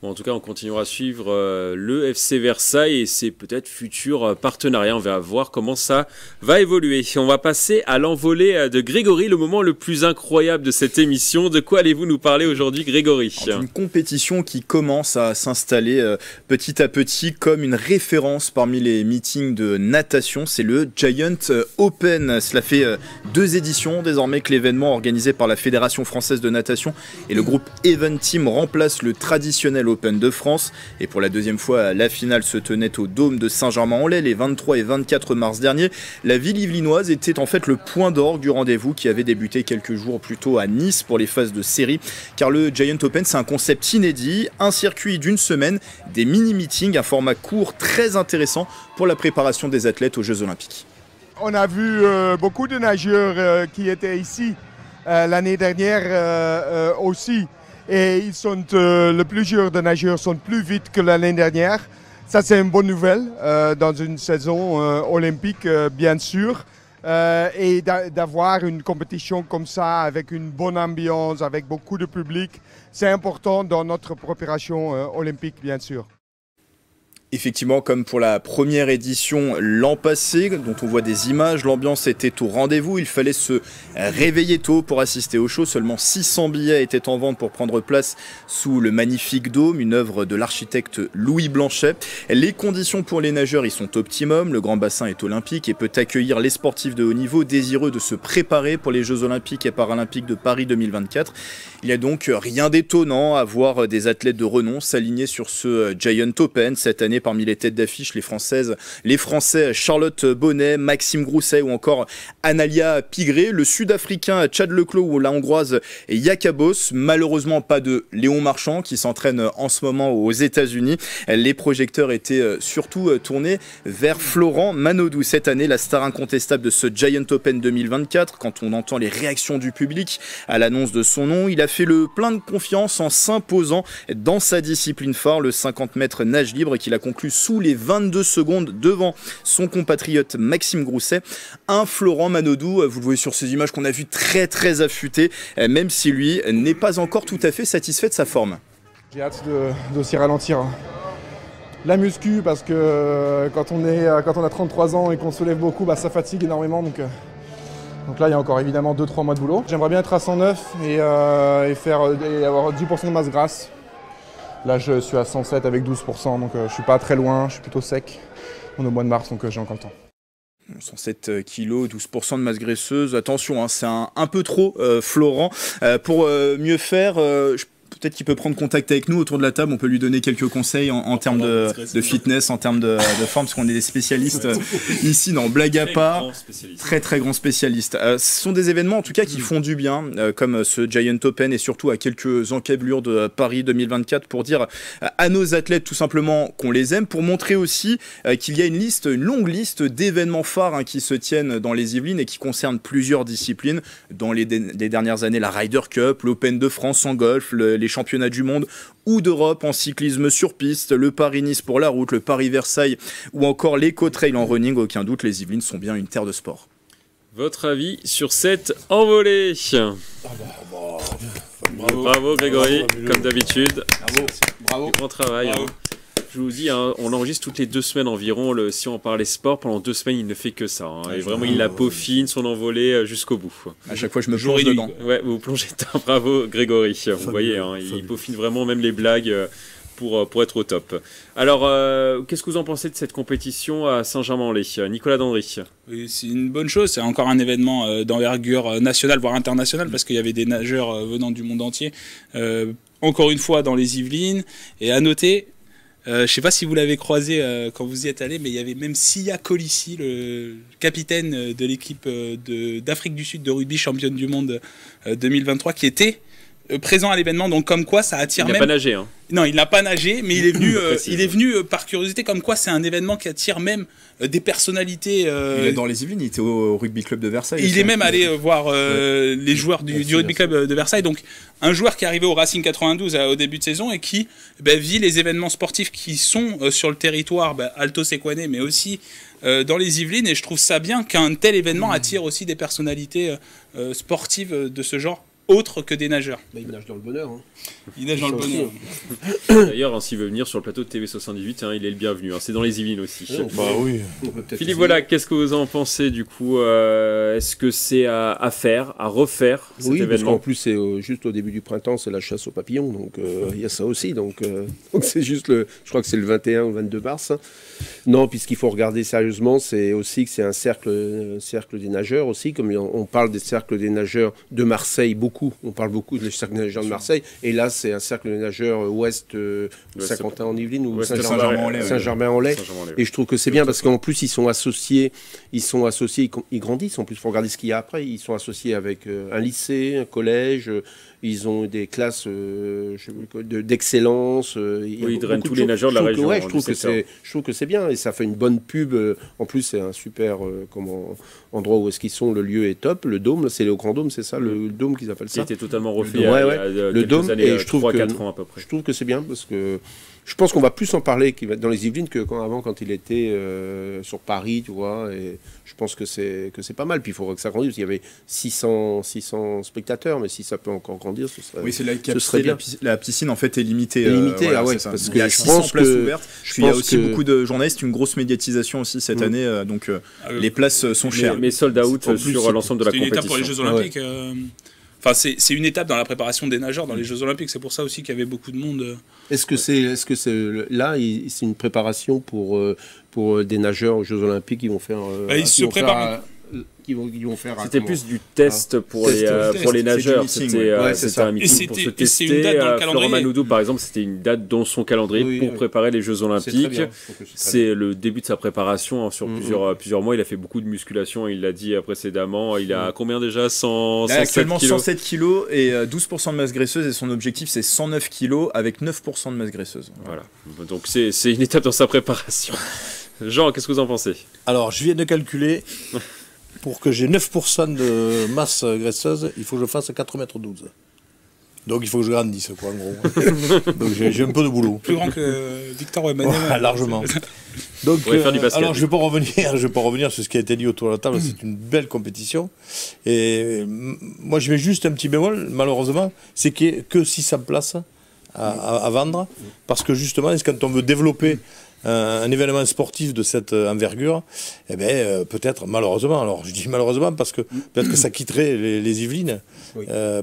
Bon, en tout cas, on continuera à suivre le FC Versailles et ses peut-être futurs partenariats. On va voir comment ça va évoluer. On va passer à l'envolée de Grégory, le moment le plus incroyable de cette émission. De quoi allez-vous nous parler aujourd'hui, Grégory ? Une compétition qui commence à s'installer petit à petit comme une référence parmi les meetings de natation. C'est le Giant Open. Cela fait 2 éditions désormais que l'événement organisé par la Fédération française de natation et le groupe Event Team remplace le traditionnel Open de France. Et pour la deuxième fois, la finale se tenait au Dôme de Saint-Germain-en-Laye les 23 et 24 mars dernier. La ville yvelinoise était en fait le point d'orgue du rendez-vous qui avait débuté quelques jours plus tôt à Nice pour les phases de série. Car le Giant Open, c'est un concept inédit, un circuit d'une semaine, des mini-meetings, un format court très intéressant pour la préparation des athlètes aux Jeux Olympiques. On a vu beaucoup de nageurs qui étaient ici l'année dernière aussi. Et plusieurs de nageurs sont plus vite que l'année dernière. Ça, c'est une bonne nouvelle dans une saison olympique, bien sûr. Et d'avoir une compétition comme ça, avec une bonne ambiance, avec beaucoup de public, c'est important dans notre préparation olympique, bien sûr. Effectivement, comme pour la première édition l'an passé, dont on voit des images, l'ambiance était au rendez-vous. Il fallait se réveiller tôt pour assister au show. Seulement 600 billets étaient en vente pour prendre place sous le magnifique dôme, une œuvre de l'architecte Louis Blanchet. Les conditions pour les nageurs y sont optimum. Le grand bassin est olympique et peut accueillir les sportifs de haut niveau désireux de se préparer pour les Jeux Olympiques et Paralympiques de Paris 2024. Il n'y a donc rien d'étonnant à voir des athlètes de renom s'aligner sur ce Giant Open cette année. Parmi les têtes d'affiche, les Français Charlotte Bonnet, Maxime Grousset ou encore Analia Pigré, le Sud-Africain Chad Leclos ou la Hongroise Yakabos. Malheureusement pas de Léon Marchand qui s'entraîne en ce moment aux États-Unis. Les projecteurs étaient surtout tournés vers Florent Manodou. Cette année, la star incontestable de ce Giant Open 2024, quand on entend les réactions du public à l'annonce de son nom, il a fait le plein de confiance en s'imposant dans sa discipline phare, le 50 mètres nage libre, qu'il a conclu sous les 22 secondes devant son compatriote Maxime Grousset. Un Florent Manodou, vous le voyez sur ces images qu'on a vu très très affûté, même si lui n'est pas encore tout à fait satisfait de sa forme. J'ai hâte d'aussi ralentir la muscu parce que quand on a 33 ans et qu'on soulève beaucoup, ça fatigue énormément. Donc là, il y a encore évidemment 2-3 mois de boulot. J'aimerais bien être à 109 et avoir 10% de masse grasse. Là, je suis à 107 avec 12%, donc je ne suis pas très loin, je suis plutôt sec. On est au mois de mars, donc j'ai encore le temps. 107 kg, 12% de masse graisseuse. Attention, c'est un peu trop, Florent. Pour mieux faire, peut-être qu'il peut prendre contact avec nous autour de la table. On peut lui donner quelques conseils en termes de fitness, en termes de forme, parce qu'on est des spécialistes ici. Non, blague à part, très grands spécialistes. Ce sont des événements en tout cas qui font du bien, comme ce Giant Open et surtout à quelques encablures de Paris 2024 pour dire à nos athlètes tout simplement qu'on les aime, pour montrer aussi qu'il y a une longue liste d'événements phares qui se tiennent dans les Yvelines et qui concernent plusieurs disciplines. Dans les dernières années, la Ryder Cup, l'Open de France en golf, les championnats du monde ou d'Europe en cyclisme sur piste, le Paris-Nice pour la route, le Paris-Versailles ou encore l'Eco-Trail en running. Aucun doute, les Yvelines sont bien une terre de sport. Votre avis sur cette envolée? Bravo Grégory, comme d'habitude. Bravo. Grand travail. Bravo. Je vous dis, on l'enregistre toutes les 2 semaines environ. Si on parlait sport, pendant 2 semaines, il ne fait que ça. Et vraiment, il la peaufine, son envolée jusqu'au bout. À chaque fois, je me plonge dedans. Ouais, vous plongez dedans. Bravo Grégory. Vous voyez, il peaufine vraiment même les blagues pour être au top. Alors, qu'est-ce que vous en pensez de cette compétition à Saint-Germain-en-Laye? Nicolas Dandry. Oui, c'est une bonne chose, c'est encore un événement d'envergure nationale, voire internationale, parce qu'il y avait des nageurs venant du monde entier, encore une fois dans les Yvelines. Et à noter, je ne sais pas si vous l'avez croisé quand vous y êtes allé, mais il y avait même Sia Colissi, le capitaine de l'équipe d'Afrique du Sud de rugby, championne du monde 2023, qui était présent à l'événement. Donc comme quoi ça attire. Il n'a pas nagé, hein. Non, il n'a pas nagé, mais il est venu par curiosité, comme quoi c'est un événement qui attire même des personnalités. Il est dans les Yvelines, il était au rugby club de Versailles. Il est même allé voir les joueurs du rugby club de Versailles. Donc un joueur qui est arrivé au Racing 92 au début de saison et qui vit les événements sportifs qui sont sur le territoire Alto Sequané, mais aussi dans les Yvelines. Et je trouve ça bien qu'un tel événement attire aussi des personnalités sportives de ce genre, autres que des nageurs. Il nage dans le bonheur. Hein. Il nage dans le bonheur. D'ailleurs, s'il veut venir sur le plateau de TV78, il est le bienvenu. C'est dans les Yvelines aussi. Bah oui. Philippe, voilà, qu'est-ce que vous en pensez du coup? Est-ce que c'est à faire, à refaire cet Oui, parce événement? qu'en plus, c'est juste au début du printemps, c'est la chasse aux papillons. Donc, il y a ça aussi. Donc c'est juste je crois que c'est le 21 ou 22 mars. Non, puis ce qu'il faut regarder sérieusement, c'est aussi que c'est un cercle des nageurs aussi. Comme on parle des cercles des nageurs de Marseille beaucoup. On parle beaucoup des cercles des nageurs de Marseille. Et là, c'est un cercle des nageurs ouest Saint-Quentin-en-Yvelines ou Saint-Germain-en-Laye. Et je trouve que c'est bien parce qu'en plus, ils sont associés, ils grandissent. En plus, il faut regarder ce qu'il y a après. Ils sont associés avec un lycée, un collège. Ils ont des classes d'excellence. Oui, ils drainent tous les nageurs de la région. Ouais, je trouve que c'est bien et ça fait une bonne pub. En plus, c'est un super endroit où est-ce qu'ils sont. Le lieu est top. Le dôme, c'est le Grand Dôme, c'est ça, le dôme qu'ils appellent ça. Il était totalement refait le dôme. Années, et je trouve 3-4 ans à peu près. Je trouve que c'est bien parce que je pense qu'on va plus en parler dans les Yvelines que quand il était sur Paris, tu vois. Et je pense que c'est pas mal. Puis il faudrait que ça grandisse. Il y avait 600 spectateurs, mais si ça peut encore grandir, ce serait. Oui, c'est ce serait bien. La piscine en fait est limitée. Voilà, parce qu'il y a 600 places ouvertes. Puis il y a aussi beaucoup de journalistes, une grosse médiatisation aussi cette année. Donc les places sont chères. Mais sold out sur l'ensemble de la compétition. C'est une étape pour les Jeux Olympiques. Enfin, c'est une étape dans la préparation des nageurs dans les Jeux Olympiques. C'est pour ça aussi qu'il y avait beaucoup de monde. Est-ce que c'est une préparation pour des nageurs aux Jeux Olympiques qui vont faire ils se préparent. C'était plus du test pour les nageurs. C'était un meeting pour se tester. Florent Manoudou, par exemple, c'était une date dans son calendrier pour préparer les Jeux Olympiques. C'est le début de sa préparation sur plusieurs mois. Il a fait beaucoup de musculation, il l'a dit précédemment. Il a combien déjà? 107 kilos et 12% de masse graisseuse. Et son objectif, c'est 109 kilos avec 9% de masse graisseuse. Voilà. Donc c'est une étape dans sa préparation. Jean, qu'est-ce que vous en pensez? Alors, je viens de calculer. Pour que j'ai 9% de masse graisseuse, il faut que je fasse 4,12 m. Donc il faut que je grandisse, quoi, en gros. Donc j'ai un peu de boulot. Plus grand que Victor Wembanyama. Ouais, largement. Donc, alors je ne vais pas revenir sur ce qui a été dit autour de la table. C'est une belle compétition. Et moi, je mets juste un petit bémol, malheureusement, c'est qu'il n'y a que 600 places à vendre. Parce que justement, quand on veut développer un événement sportif de cette envergure, peut-être malheureusement, alors je dis malheureusement parce que peut-être que ça quitterait les Yvelines,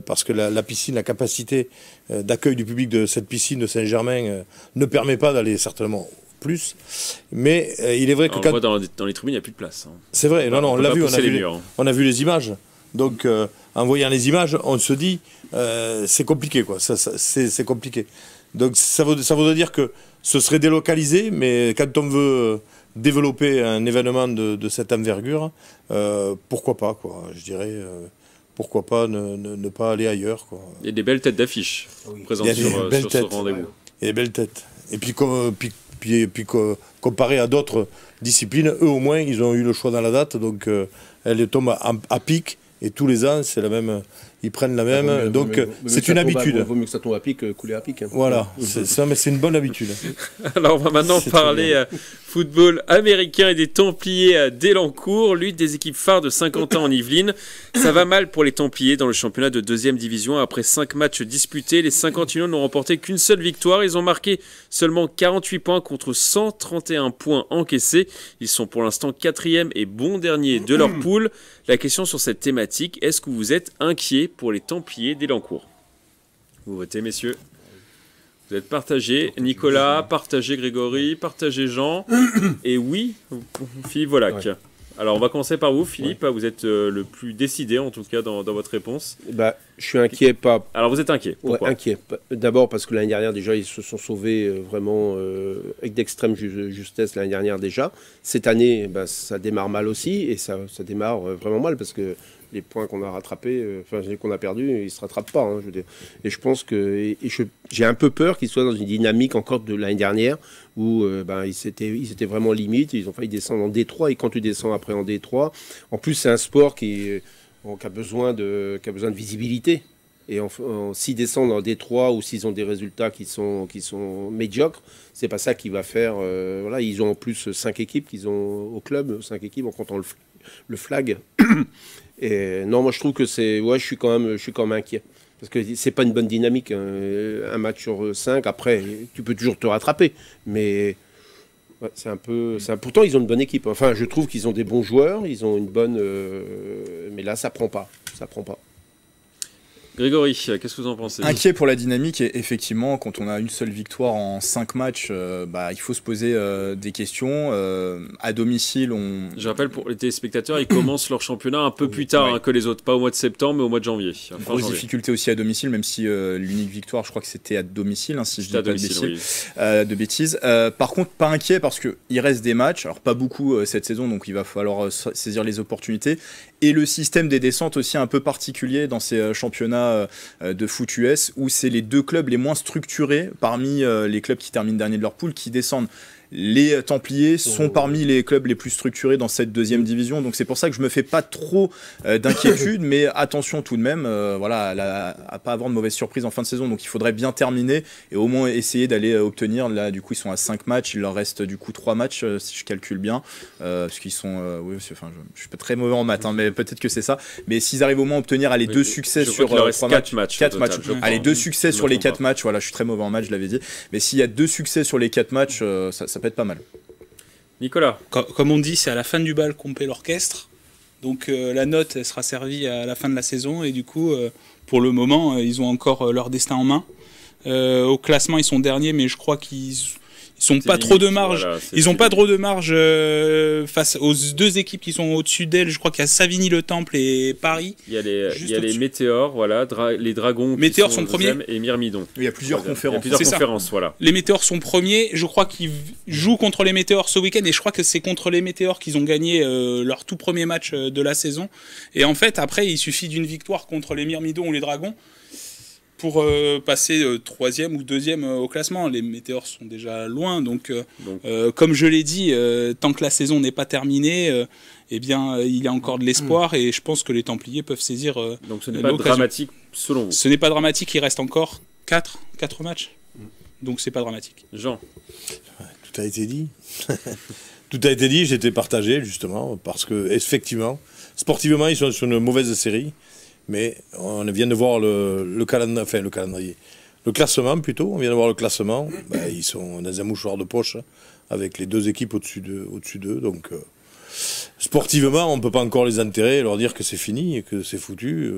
parce que la piscine, la capacité d'accueil du public de cette piscine de Saint-Germain ne permet pas d'aller certainement plus, mais il est vrai que on voit dans les tribunes il n'y a plus de place. C'est vrai, on l'a vu, on a vu les images. Donc, en voyant les images, on se dit, c'est compliqué, quoi. C'est compliqué. Donc, ça voudrait dire que ce serait délocalisé, mais quand on veut développer un événement de cette envergure, pourquoi pas, quoi. Je dirais, pourquoi pas ne pas aller ailleurs, quoi. Il y a des belles têtes d'affiche présentes sur ce rendez-vous. Il y a des belles têtes. Et puis, comparé à d'autres disciplines, eux au moins, ils ont eu le choix dans la date, donc elle tombe à pic, et tous les ans, c'est la même, ils prennent la même, donc c'est une habitude. Il vaut mieux que ça tombe à pic que couler à pic. Hein. Voilà, c'est une bonne habitude. Alors, on va maintenant parler football américain et des Templiers d'Elancourt, l'une des équipes phares de Saint-Quentin en Yvelines. Ça va mal pour les Templiers dans le championnat de 2e division. Après 5 matchs disputés, les Saint-Quentinois n'ont remporté qu'une seule victoire. Ils ont marqué seulement 48 points contre 131 points encaissés. Ils sont pour l'instant 4e et bon dernier de leur poule. La question sur cette thématique, est-ce que vous êtes inquiets pour les Templiers d'Elancourt? Vous votez, messieurs. Vous êtes partagés. Nicolas, partagé Grégory, partagé Jean. Et oui, Philippe Volac. Ouais. Alors, on va commencer par vous, Philippe. Ouais. Vous êtes le plus décidé, en tout cas, dans votre réponse. Je suis inquiet, pas... Alors, vous êtes inquiet. Pourquoi? Inquiet. D'abord parce que l'année dernière, déjà, ils se sont sauvés vraiment avec d'extrême justesse l'année dernière déjà. Cette année, ça démarre mal aussi. Et ça démarre vraiment mal parce que les points qu'on a rattrapés, qu'on a perdus, ils ne se rattrapent pas. Hein, je veux dire. Et je pense que j'ai un peu peur qu'ils soient dans une dynamique encore de l'année dernière où ils étaient vraiment limite. Ils ont failli descendre en D3. Et quand tu descends après en D3, en plus, c'est un sport qui a besoin de visibilité. Et s'ils descendent en D3 ou s'ils ont des résultats qui sont médiocres, c'est pas ça qui va faire. Voilà, ils ont en plus 5 équipes qu'ils ont au club, 5 équipes en comptant le flag. Et non, moi je trouve que je suis quand même inquiet parce que c'est pas une bonne dynamique. Hein. Un match sur 5, après tu peux toujours te rattraper, mais ouais, pourtant ils ont une bonne équipe. Enfin, je trouve qu'ils ont des bons joueurs, ils ont une bonne, mais là ça prend pas. Grégory, qu'est-ce que vous en pensez? Inquiet pour la dynamique, et effectivement, quand on a une seule victoire en 5 matchs, il faut se poser des questions. À domicile, Je rappelle pour les téléspectateurs, ils commencent leur championnat un peu plus tard que les autres, pas au mois de septembre, mais au mois de janvier. Grosse difficulté aussi à domicile, même si l'unique victoire, je crois que c'était à domicile, si je dis pas de bêtises. Par contre, pas inquiet parce qu'il reste des matchs, alors pas beaucoup cette saison, donc il va falloir saisir les opportunités. Et le système des descentes aussi un peu particulier dans ces championnats de foot US où c'est les 2 clubs les moins structurés parmi les clubs qui terminent dernier de leur poule qui descendent. Les Templiers sont parmi les clubs les plus structurés dans cette 2e division, donc c'est pour ça que je me fais pas trop d'inquiétude, mais attention tout de même, à pas avoir de mauvaises surprises en fin de saison, donc il faudrait bien terminer et au moins essayer d'aller obtenir, là du coup ils sont à 5 matchs, il leur reste du coup 3 matchs si je calcule bien, parce qu'ils sont, je suis pas très mauvais en maths, mais peut-être que c'est ça, mais s'ils arrivent au moins à obtenir 2 succès sur 3 matchs, 4 matchs, allez 2 succès sur les 4 matchs, voilà, je suis très mauvais en maths, je l'avais dit, mais s'il y a 2 succès sur les 4 matchs, ça peut être pas mal. Nicolas, comme on dit, c'est à la fin du bal qu'on paie l'orchestre. Donc la note elle sera servie à la fin de la saison. Et du coup, pour le moment, ils ont encore leur destin en main. Au classement, ils sont derniers, mais je crois qu'ils n'ont pas trop de marge. Ils n'ont pas trop de marge face aux 2 équipes qui sont au-dessus d'elles. Je crois qu'il y a Savigny-le-Temple et Paris. Il y a les Météores, les Dragons. Météores sont premiers. Et Myrmidon. Il y a plusieurs conférences. Voilà. Les Météores sont premiers. Je crois qu'ils jouent contre les Météores ce week-end. Et je crois que c'est contre les Météores qu'ils ont gagné leur tout premier match de la saison. Et en fait, après, il suffit d'une victoire contre les Myrmidons ou les Dragons pour passer 3e ou 2e au classement. Les Météores sont déjà loin, donc comme je l'ai dit, tant que la saison n'est pas terminée, il y a encore de l'espoir et je pense que les Templiers peuvent saisir donc ce n'est pas dramatique selon vous? Ce n'est pas dramatique, il reste encore 4 matchs, donc c'est pas dramatique. Jean? Tout a été dit. Tout a été dit, j'étais partagé justement, parce que effectivement, sportivement, ils sont sur une mauvaise série. Mais on vient de voir le calendrier. Le classement plutôt, on vient de voir le classement. Ils sont dans un mouchoir de poche avec les 2 équipes au-dessus d'eux. Donc sportivement, on ne peut pas encore les enterrer et leur dire que c'est fini et que c'est foutu.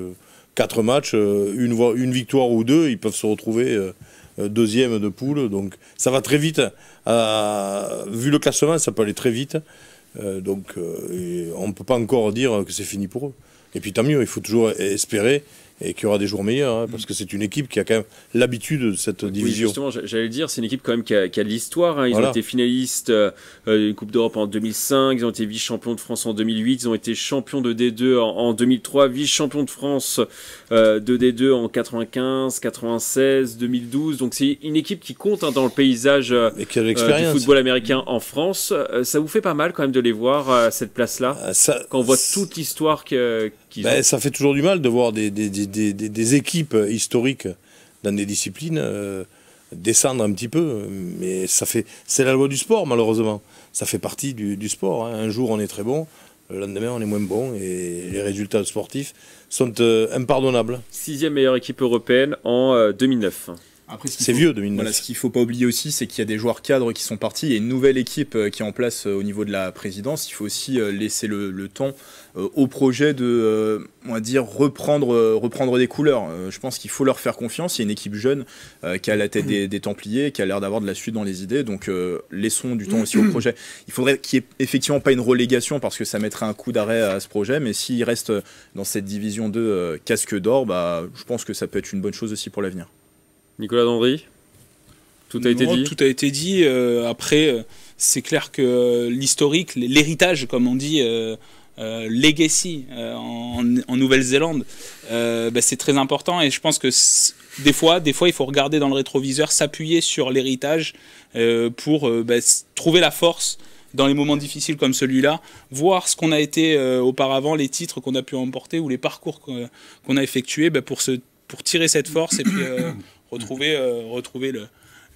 4 matchs, une victoire ou 2, ils peuvent se retrouver 2e de poule. Donc ça va très vite. Vu le classement, ça peut aller très vite. Donc on ne peut pas encore dire que c'est fini pour eux. Et puis tant mieux, il faut toujours espérer et qu'il y aura des jours meilleurs, hein, parce que c'est une équipe qui a quand même l'habitude de cette division. Oui, justement, j'allais le dire, c'est une équipe quand même qui a de l'histoire. Hein. Ils ont été finalistes d'une Coupe d'Europe en 2005, ils ont été vice-champions de France en 2008, ils ont été champions de D2 en 2003, vice-champions de France de D2 en 95, 96, 2012. Donc c'est une équipe qui compte dans le paysage du football américain en France. Ça vous fait pas mal quand même de les voir à cette place-là, quand on voit toute l'histoire qu'ils ont. Ça fait toujours du mal de voir des équipes historiques dans des disciplines descendre un petit peu, mais c'est la loi du sport malheureusement. Ça fait partie du sport. Hein. Un jour on est très bon, le lendemain on est moins bon, et les résultats sportifs sont impardonnables. 6e meilleure équipe européenne en 2009. Après, c'est vieux 2009. Voilà, ce qu'il ne faut pas oublier aussi, c'est qu'il y a des joueurs cadres qui sont partis. Il y a une nouvelle équipe qui est en place au niveau de la présidence. Il faut aussi laisser le temps au projet de, on va dire, reprendre des couleurs. Je pense qu'il faut leur faire confiance. Il y a une équipe jeune qui a la tête des Templiers, qui a l'air d'avoir de la suite dans les idées. Donc laissons du temps aussi au projet. Il faudrait qu'il n'y ait effectivement pas une relégation, parce que ça mettrait un coup d'arrêt à ce projet. Mais s'il reste dans cette division 2 casque d'or, je pense que ça peut être une bonne chose aussi pour l'avenir. Nicolas Dandry, tout a été dit. Tout a été dit. Après, c'est clair que l'historique, l'héritage, comme on dit, legacy en Nouvelle-Zélande, c'est très important. Et je pense que des fois, il faut regarder dans le rétroviseur, s'appuyer sur l'héritage pour trouver la force dans les moments difficiles comme celui-là, voir ce qu'on a été auparavant, les titres qu'on a pu emporter ou les parcours qu'on a effectués pour tirer cette force et puis retrouver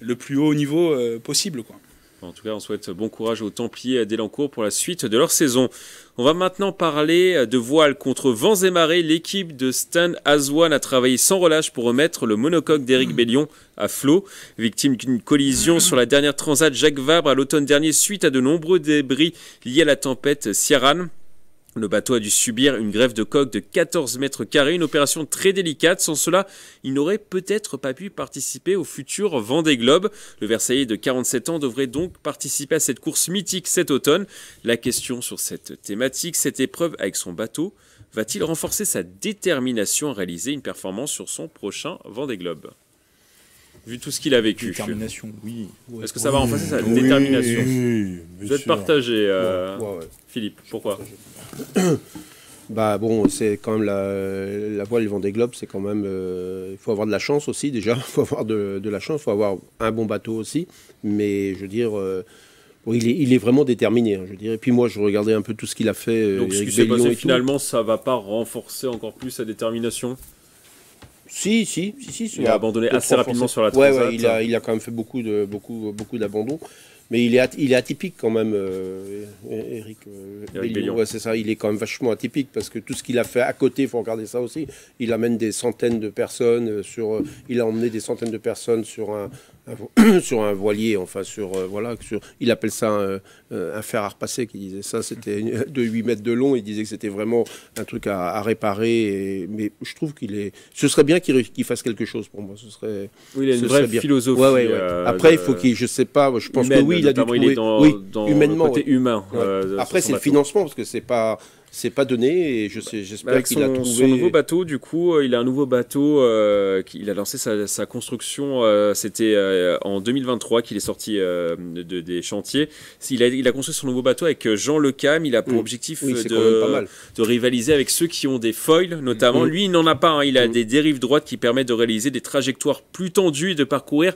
le plus haut niveau possible, quoi. En tout cas, on souhaite bon courage aux Templiers d'Elancourt pour la suite de leur saison. On va maintenant parler de voile contre vents et marées. L'équipe de Stan Azwan a travaillé sans relâche pour remettre le monocoque d'Éric Bellion à flot. Victime d'une collision sur la dernière transat Jacques Vabre à l'automne dernier suite à de nombreux débris liés à la tempête Ciaran. Le bateau a dû subir une greffe de coque de 14 mètres carrés, une opération très délicate. Sans cela, il n'aurait peut-être pas pu participer au futur Vendée Globe. Le Versaillais de 47 ans devrait donc participer à cette course mythique cet automne. La question sur cette thématique, cette épreuve avec son bateau, va-t-il renforcer sa détermination à réaliser une performance sur son prochain Vendée Globe ? Vu tout ce qu'il a vécu. Détermination, oui. Est-ce que ça va renforcer sa détermination ? Oui, vous êtes partagé, Philippe. Pourquoi ? C'est quand même la voile du Vendée Globe, c'est quand même. Il faut avoir de la chance aussi, déjà. Il faut avoir de la chance, il faut avoir un bon bateau aussi. Mais je veux dire, il est vraiment déterminé. Hein, je veux dire. Et puis moi, je regardais un peu tout ce qu'il a fait. Donc, ce qui s'est passé finalement, ça ne va pas renforcer encore plus sa détermination ? Si. Il a abandonné assez rapidement sur la transat. Ouais, il a quand même fait beaucoup d'abandon. Mais il est atypique quand même, Éric Bellion. Ouais, c'est ça, il est quand même vachement atypique parce que tout ce qu'il a fait à côté, il faut regarder ça aussi. Il amène des centaines de personnes il a emmené des centaines de personnes sur un voilier, enfin il appelle ça un fer à repasser, qu'il disait ça, c'était de 8 mètres de long, il disait que c'était vraiment un truc à réparer, mais je trouve ce serait bien qu'il fasse quelque chose pour moi, il a une vraie philosophie. Après, il faut je sais pas, je pense que oui, il a dû trouver, il est dans humainement, le côté humain. Après, c'est le financement, parce que c'est pas donné, et j'espère qu'il a trouvé... Son nouveau bateau, du coup, il a un nouveau bateau, il a lancé sa construction, c'était en 2023 qu'il est sorti des chantiers. Il a construit son nouveau bateau avec Jean Lecam, il a pour objectif de rivaliser avec ceux qui ont des foils, notamment. Lui, il n'en a pas, hein. Il a des dérives droites qui permettent de réaliser des trajectoires plus tendues et de parcourir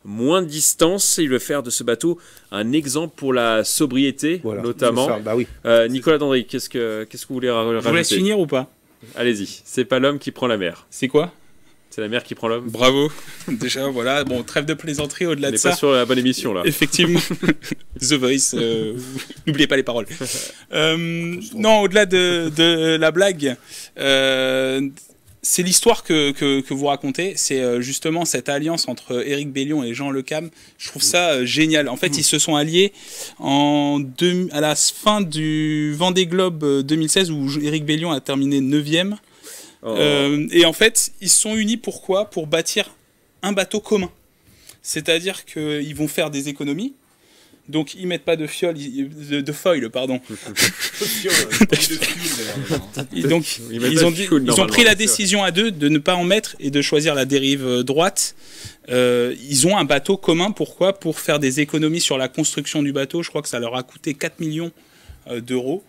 moins de distance. Il veut faire de ce bateau un exemple pour la sobriété, notamment. Nicolas Dandry, qu'est-ce que vous voulez rajouter ? Je vous laisse finir ou pas ? Allez-y, c'est pas l'homme qui prend la mer. C'est quoi ? C'est la mer qui prend l'homme. Bravo. Déjà, voilà, bon, trêve de plaisanterie au-delà de ça. On n'est pas sur la bonne émission, là. Effectivement. The Voice, n'oubliez pas les paroles. Non, au-delà de la blague, c'est l'histoire que vous racontez, c'est justement cette alliance entre Éric Bellion et Jean Lecam. Je trouve ça génial. En fait, ils se sont alliés à la fin du Vendée Globe 2016 où Éric Bellion a terminé 9e. Et en fait, ils se sont unis pourquoi ? Pour bâtir un bateau commun. C'est-à-dire qu'ils vont faire des économies. Donc ils mettent pas de foil, pardon. Et donc ils ont pris la décision à deux de ne pas en mettre et de choisir la dérive droite. Ils ont un bateau commun. Pourquoi? Pour faire des économies sur la construction du bateau. Je crois que ça leur a coûté 4 millions d'euros.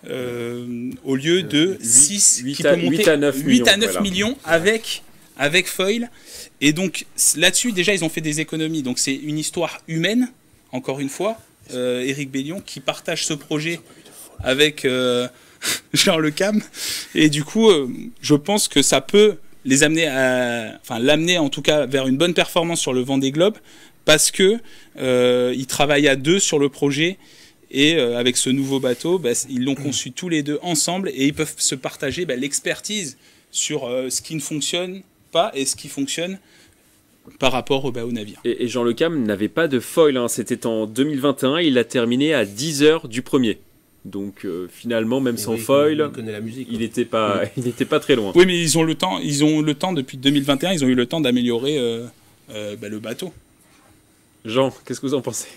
Au lieu de 8 à 9 millions avec foil. Et donc là-dessus déjà ils ont fait des économies. Donc c'est une histoire humaine, encore une fois. Éric Bellion qui partage ce projet avec Jean Le Cam. Et du coup je pense que ça peut les amener l'amener en tout cas vers une bonne performance sur le Vendée Globe, parce que ils travaillent à deux sur le projet. Et avec ce nouveau bateau, ils l'ont conçu tous les deux ensemble et ils peuvent se partager l'expertise sur ce qui ne fonctionne pas et ce qui fonctionne par rapport au navire. Et Jean Le Cam n'avait pas de foil, hein. C'était en 2021, il a terminé à 10 heures du premier. Donc finalement, même sans foil, il n'était pas très loin. Oui, mais ils ont le temps depuis 2021, ils ont eu le temps d'améliorer le bateau. Jean, qu'est-ce que vous en pensez?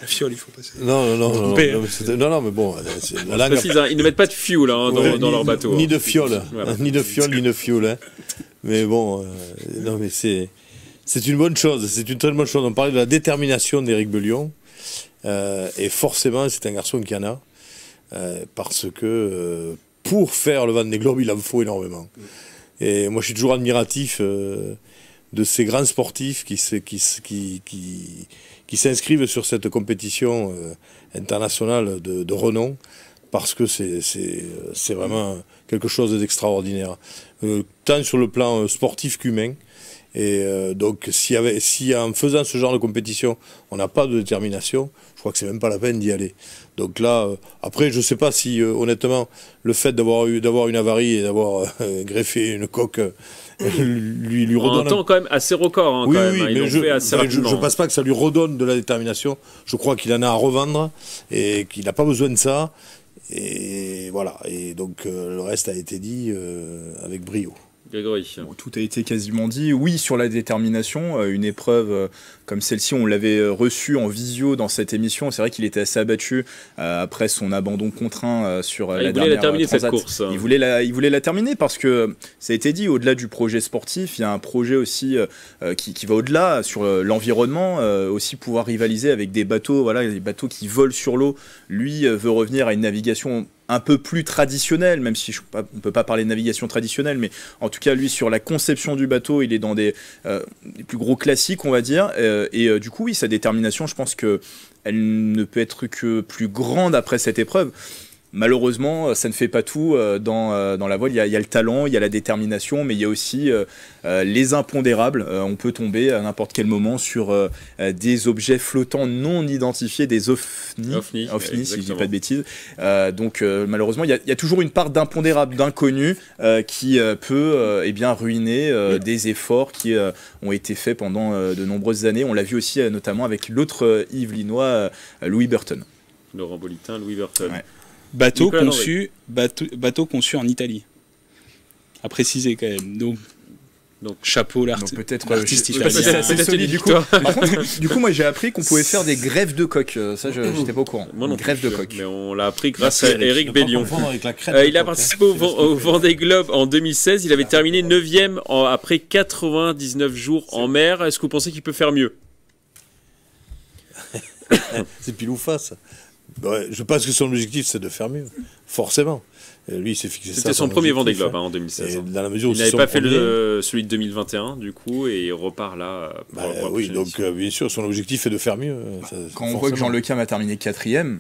La fiole, il faut passer. Non, mais bon. Ils ne mettent pas de fuel dans leur bateau. Ni de fiole, ni de fuel. Hein. Mais bon, non, mais c'est une bonne chose, c'est une très bonne chose. On parlait de la détermination d'Éric Bellion, et forcément, c'est un garçon qui en a, parce que pour faire le Vendée Globe, il en faut énormément. Et moi, je suis toujours admiratif de ces grands sportifs qui s'inscrivent sur cette compétition internationale de renom, parce que c'est vraiment quelque chose d'extraordinaire, tant sur le plan sportif qu'humain. Et donc si en faisant ce genre de compétition on n'a pas de détermination, je crois que c'est même pas la peine d'y aller. Donc là après je sais pas si honnêtement le fait d'avoir une avarie et d'avoir greffé une coque lui redonne un temps quand même assez record, oui, mais je pense pas que ça lui redonne de la détermination. Je crois qu'il en a à revendre et qu'il n'a pas besoin de ça, et voilà. Et donc le reste a été dit avec brio. Grégory. Bon, tout a été quasiment dit. Oui, sur la détermination, une épreuve comme celle-ci, on l'avait reçue en visio dans cette émission. C'est vrai qu'il était assez abattu après son abandon contraint sur la dernière terminer Transat. cette course. Il voulait la terminer parce que ça a été dit, au-delà du projet sportif, il y a un projet aussi qui va au-delà sur l'environnement, aussi pouvoir rivaliser avec des bateaux, des bateaux qui volent sur l'eau. Lui veut revenir à une navigation un peu plus traditionnel, même si on ne peut pas parler de navigation traditionnelle, mais en tout cas lui sur la conception du bateau il est dans des plus gros classiques on va dire, et du coup oui, sa détermination, je pense qu'elle ne peut être que plus grande après cette épreuve. Malheureusement, ça ne fait pas tout dans la voile. Il y a le talent, il y a la détermination, mais il y a aussi les impondérables. On peut tomber à n'importe quel moment sur des objets flottants non identifiés, des OVNI si je ne dis pas de bêtises. Donc malheureusement, il y a toujours une part d'impondérable, d'inconnu, qui peut ruiner des efforts qui ont été faits pendant de nombreuses années. On l'a vu aussi notamment avec l'autre Yvelinois, Louis Burton. Laurent Bolitin, Louis Burton. Ouais. Bateau conçu en Italie. À préciser quand même. Donc chapeau peut-être artistique. C'est solide du coup. Par contre, du coup, moi j'ai appris qu'on pouvait faire des greffes de coque. Ça, j'étais pas au courant. Greffe de coque. Mais on l'a appris grâce à Éric Bellion. Il a participé au Vendée Globe en 2016. Il avait terminé 9e après 99 jours en mer. Est-ce que vous pensez qu'il peut faire mieux? C'est pile ou face. Ouais, je pense que son objectif c'est de faire mieux, forcément. Et lui, il s'est fixé ça. C'était son premier Vendée Globe en 2016. Dans la mesure où il n'avait pas fait celui de 2021, du coup, et il repart là. Oui, donc bien sûr, son objectif est de faire mieux. Quand on voit que Jean Le Cam a terminé 4e,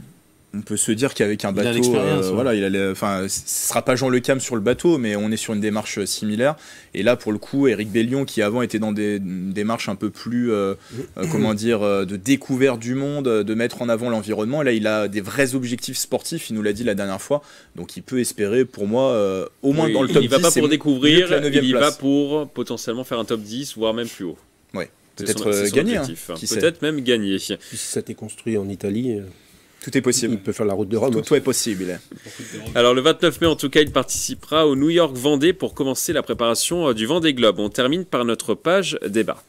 on peut se dire qu'avec un bateau, ce sera pas Jean Le Cam sur le bateau, mais on est sur une démarche similaire. Et là, pour le coup, Éric Bellion, qui avant était dans des démarches un peu plus, de découverte du monde, de mettre en avant l'environnement. Là, il a des vrais objectifs sportifs. Il nous l'a dit la dernière fois. Donc, il peut espérer, pour moi, au moins dans le top 10. Il va pas pour découvrir, il y va pour potentiellement faire un top 10, voire même plus haut. Ouais, peut-être gagner. Peut-être même gagner. Si ça a été construit en Italie. Tout est possible. Il peut faire la route de Rome. Tout est possible. Alors le 29 mai, en tout cas, il participera au New York Vendée pour commencer la préparation du Vendée Globe. On termine par notre page débat.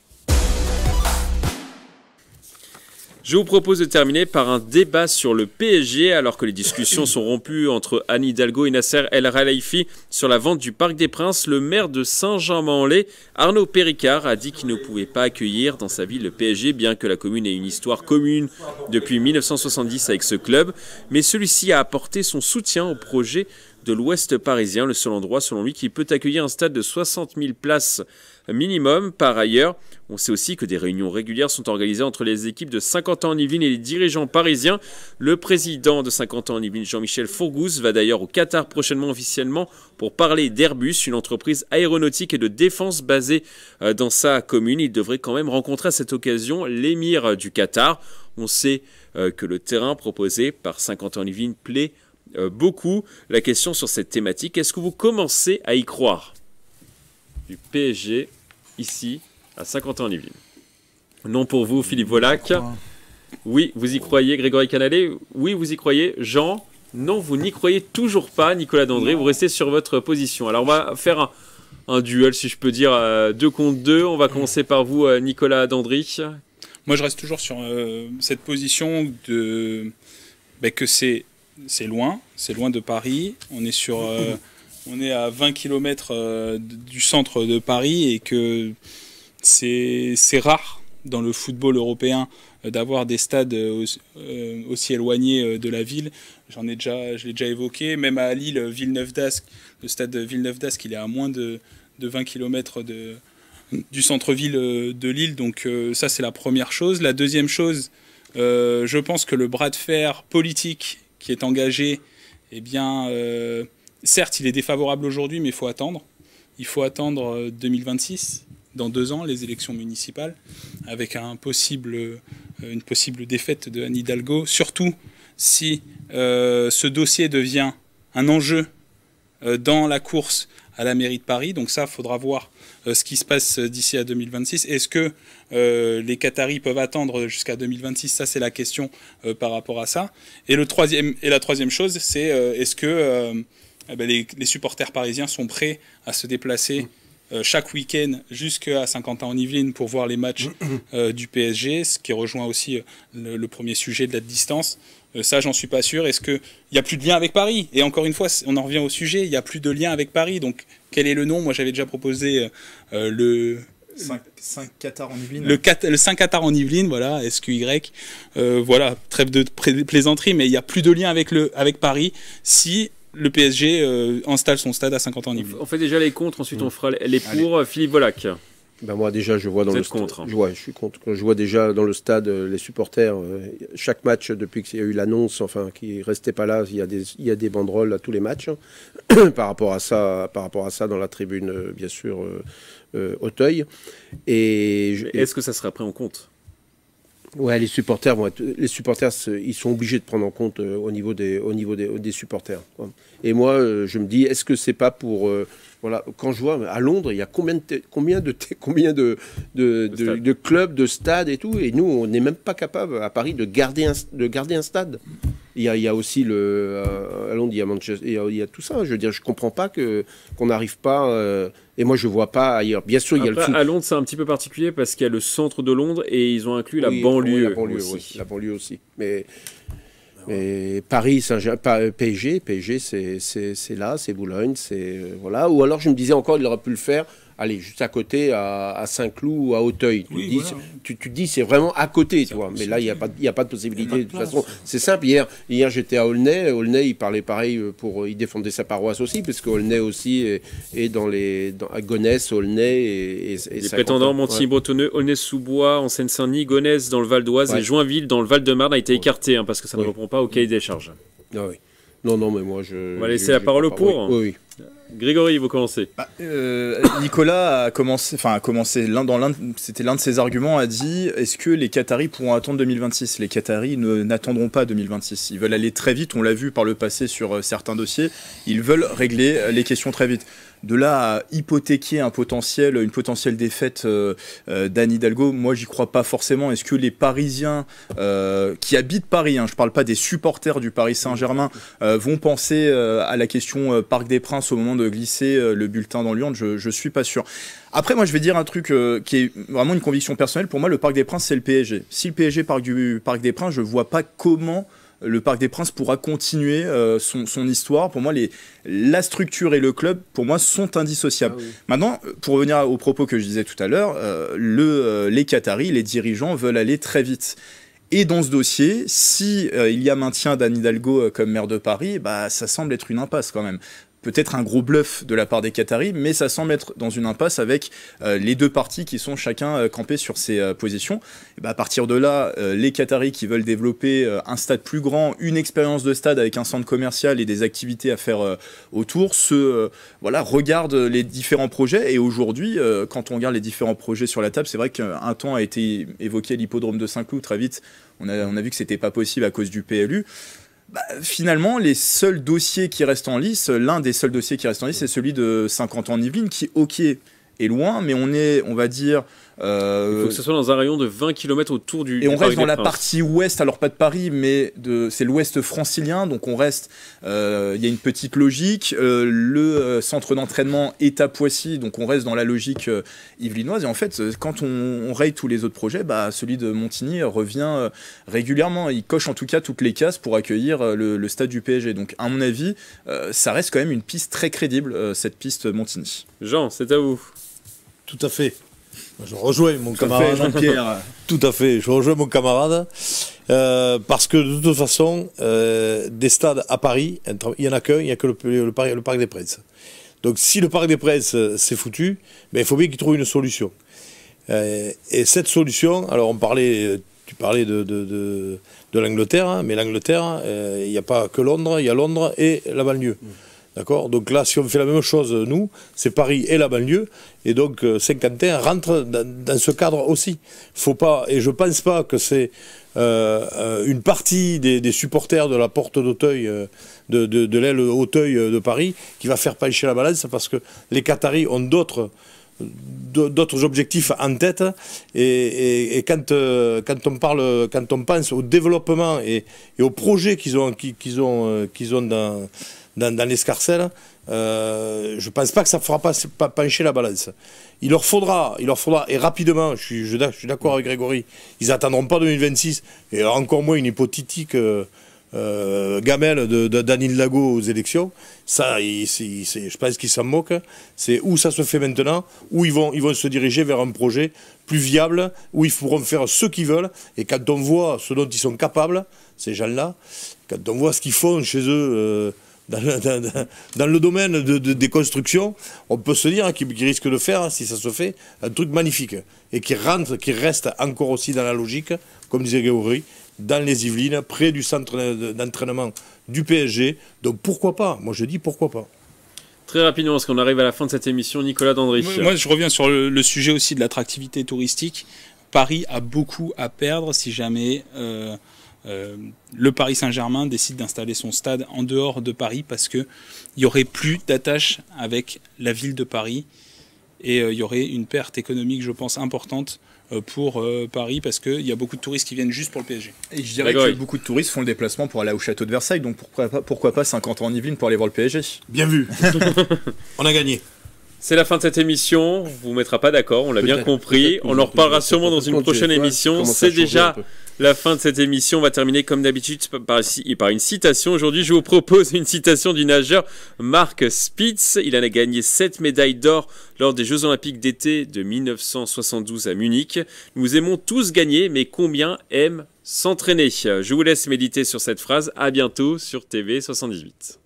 Je vous propose de terminer par un débat sur le PSG, alors que les discussions sont rompues entre Anne Hidalgo et Nasser El Khelaifi sur la vente du Parc des Princes. Le maire de Saint-Jean-Manlé, Arnaud Péricard, a dit qu'il ne pouvait pas accueillir dans sa ville le PSG, bien que la commune ait une histoire commune depuis 1970 avec ce club. Mais celui-ci a apporté son soutien au projet de l'Ouest parisien, le seul endroit selon lui qui peut accueillir un stade de 60 000 places minimum. Par ailleurs, on sait aussi que des réunions régulières sont organisées entre les équipes de 50 ans en Yvelines et les dirigeants parisiens. Le président de 50 ans en Yvelines, Jean-Michel Fourgouze, va d'ailleurs au Qatar prochainement officiellement pour parler d'Airbus, une entreprise aéronautique et de défense basée dans sa commune. Il devrait quand même rencontrer à cette occasion l'émir du Qatar. On sait que le terrain proposé par 50 ans en Yvelines plaît beaucoup. La question sur cette thématique, est-ce que vous commencez à y croire? Du PSG ici à 50 ans en Yvelines. Non pour vous, Philippe Volac. Oui, vous y croyez. Grégory Canalé. Oui, vous y croyez. Jean. Non, vous n'y croyez toujours pas. Nicolas Dandré, vous restez sur votre position. Alors on va faire un duel, si je peux dire, 2 contre 2. On va commencer par vous, Nicolas Dandré. Moi, je reste toujours sur cette position que c'est loin de Paris. On est sur on est à 20 km du centre de Paris et que c'est rare dans le football européen d'avoir des stades aussi éloignés de la ville. Je l'ai déjà évoqué. Même à Lille, Villeneuve-d'Ascq, le stade de Villeneuve-d'Ascq, il est à moins de 20 km du centre-ville de Lille. Donc ça, c'est la première chose. La deuxième chose, je pense que le bras de fer politique qui est engagé, eh bien, certes, il est défavorable aujourd'hui, mais il faut attendre. Il faut attendre 2026, dans 2 ans, les élections municipales, avec une possible défaite de Anne Hidalgo. Surtout si ce dossier devient un enjeu dans la course à la mairie de Paris. Donc ça, il faudra voir ce qui se passe d'ici à 2026. Est-ce que les Qataris peuvent attendre jusqu'à 2026? Ça, c'est la question par rapport à ça. Et la troisième chose, c'est est-ce que les supporters parisiens sont prêts à se déplacer chaque week-end jusqu'à 50 ans en Yvelines pour voir les matchs du PSG, ce qui rejoint aussi le premier sujet de la distance. Ça, j'en suis pas sûr. Est-ce qu'il n'y a plus de lien avec Paris? Et encore une fois, on en revient au sujet, il n'y a plus de lien avec Paris. Donc, quel est le nom? Moi, j'avais déjà proposé le 5 Qatar en Yvelines. Le 5 Qatar en Yvelines, voilà, SQY. Voilà, trêve de plaisanterie, mais il n'y a plus de lien avec Paris si le PSG installe son stade à 50 ans en Yvelines. On fait déjà les contre, ensuite on fera les pour. Allez. Philippe Volac. Ben moi déjà je vois dans Vous le êtes contre, hein. je suis contre. Je vois déjà dans le stade les supporters chaque match depuis qu'il y a eu l'annonce, enfin qui restait pas là, il y a des banderoles à tous les matchs par rapport à ça dans la tribune bien sûr Auteuil. Est-ce que ça sera pris en compte? Ouais, les supporters ils sont obligés de prendre en compte au niveau des supporters. Et moi, je me dis, est-ce que c'est pas pour voilà, quand je vois à Londres, il y a combien de clubs, de stades et tout, et nous, on n'est même pas capable à Paris de garder un stade. Il y a aussi à Londres, il y a Manchester, il y a tout ça. Je veux dire, je comprends pas qu'on n'arrive pas. Et moi, je vois pas ailleurs. Bien sûr, il y a le foot. À Londres, c'est un petit peu particulier parce qu'il y a le centre de Londres et ils ont inclus la banlieue aussi. Oui, la banlieue aussi. Mais Paris, PSG, c'est là, c'est Boulogne, c'est voilà. Ou alors, je me disais encore, il aurait pu le faire. Allez, juste à côté, à Saint-Cloud ou à Auteuil. Tu te dis, c'est vraiment à côté, tu vois. Mais là, il n'y a pas de possibilité. De toute façon, c'est simple. Hier j'étais à Aulnay. Aulnay, il parlait pareil, il défendait sa paroisse aussi, parce qu'Aulnay aussi est à Gonesse, Aulnay et les prétendants Montigny-Bretonneux, Aulnay-sous-Bois, en Seine-Saint-Denis, Gonesse dans le Val d'Oise et Joinville dans le Val-de-Marne a été écarté, parce que ça ne répond pas au cahier des charges. Ah oui. Non, mais moi, on va laisser la parole au pour. Oui. Grégory, vous commencez. Nicolas a commencé, c'était l'un de ses arguments, a dit, est-ce que les Qataris pourront attendre 2026? Les Qataris n'attendront pas 2026. Ils veulent aller très vite, on l'a vu par le passé sur certains dossiers, ils veulent régler les questions très vite. De là à hypothéquer une potentielle défaite d'Anne Hidalgo, moi j'y crois pas forcément. Est-ce que les Parisiens qui habitent Paris, je parle pas des supporters du Paris Saint-Germain, vont penser à la question Parc des Princes au moment de glisser le bulletin dans l'urne? Je suis pas sûr. Après, moi, je vais dire un truc qui est vraiment une conviction personnelle. Pour moi, le Parc des Princes, c'est le PSG. Si le PSG part du Parc des Princes, je vois pas comment le Parc des Princes pourra continuer son histoire. Pour moi, la structure et le club, pour moi, sont indissociables. Ah oui. Maintenant, pour revenir aux propos que je disais tout à l'heure, les Qataris, les dirigeants veulent aller très vite. Et dans ce dossier, si il y a maintien d'Anne Hidalgo comme maire de Paris, ça semble être une impasse quand même. Peut-être un gros bluff de la part des Qataris, mais ça semble être dans une impasse avec les deux partis qui sont chacun campés sur ses positions. Et à partir de là, les Qataris qui veulent développer un stade plus grand, une expérience de stade avec un centre commercial et des activités à faire autour, regardent les différents projets. Et aujourd'hui, quand on regarde les différents projets sur la table, c'est vrai qu'un temps a été évoqué l'hippodrome de Saint-Cloud. Très vite, on a vu que c'était pas possible à cause du PLU. Finalement, les seuls dossiers qui restent en lice, l'un des seuls dossiers qui reste en lice, c'est celui de Saint-Quentin-en-Yvelines, qui, ok, est loin, mais on va dire... il faut que ce soit dans un rayon de 20 km autour du Et on reste dans la partie ouest, alors pas de Paris, mais c'est l'ouest francilien, donc on reste... Il y a une petite logique. Le centre d'entraînement est à Poissy, donc on reste dans la logique yvelinoise. Et en fait, quand on raye tous les autres projets, celui de Montigny revient régulièrement. Il coche en tout cas toutes les cases pour accueillir le stade du PSG. Donc à mon avis, ça reste quand même une piste très crédible, cette piste Montigny. Jean, c'est à vous. Tout à fait. Je rejoins mon camarade. Jean-Pierre. Tout à fait, je rejoins mon camarade. Parce que de toute façon, des stades à Paris, il n'y en a qu'un, il n'y a que le Parc des Princes. Donc si le Parc des Princes c'est foutu, il faut bien qu'il trouve une solution. Et cette solution, alors tu parlais de l'Angleterre, mais l'Angleterre, il n'y a pas que Londres, il y a Londres et la banlieue. D'accord. Donc là, si on fait la même chose, nous, c'est Paris et la banlieue, et donc Saint-Quentin rentre dans ce cadre aussi. Faut pas, et je pense pas que c'est une partie des supporters de la porte d'Auteuil, de l'aile Auteuil de Paris, qui va faire pencher la balance, parce que les Qataris ont d'autres objectifs en tête, et quand on pense au développement et aux projets qu'ils ont dans l'escarcelle, je pense pas que ça fera pas pencher la balance. Il leur faudra, et rapidement, je suis d'accord avec Grégory, ils attendront pas 2026, et encore moins une hypothétique gamelle d'Anne Hidalgo aux élections. Ça, je pense qu'ils s'en moquent. C'est où ça se fait maintenant, où ils vont se diriger vers un projet plus viable, où ils pourront faire ce qu'ils veulent. Et quand on voit ce dont ils sont capables, ces gens-là, quand on voit ce qu'ils font chez eux dans le domaine des constructions, on peut se dire qu'ils risquent de faire, si ça se fait, un truc magnifique. Et qui reste encore aussi dans la logique, comme disait Grégory, dans les Yvelines, près du centre d'entraînement du PSG. Donc pourquoi pas? Moi je dis pourquoi pas. Très rapidement, parce qu'on arrive à la fin de cette émission, Nicolas Dandry. Moi je reviens sur le sujet aussi de l'attractivité touristique. Paris a beaucoup à perdre si jamais le Paris Saint-Germain décide d'installer son stade en dehors de Paris, parce qu'il n'y aurait plus d'attache avec la ville de Paris, et il y aurait une perte économique, je pense, importante pour Paris, parce qu'il y a beaucoup de touristes qui viennent juste pour le PSG. Et je dirais que beaucoup de touristes font le déplacement pour aller au château de Versailles, donc pourquoi pas 50 ans en Yvelines pour aller voir le PSG. Bien vu. On a gagné. C'est la fin de cette émission, on vous mettra pas d'accord, on l'a bien compris, on en reparlera sûrement dans une prochaine émission. C'est déjà la fin de cette émission. On va terminer comme d'habitude par une citation. Aujourd'hui, je vous propose une citation du nageur Mark Spitz. Il en a gagné 7 médailles d'or lors des Jeux Olympiques d'été de 1972 à Munich. Nous aimons tous gagner, mais combien aiment s'entraîner? Je vous laisse méditer sur cette phrase. À bientôt sur TV 78.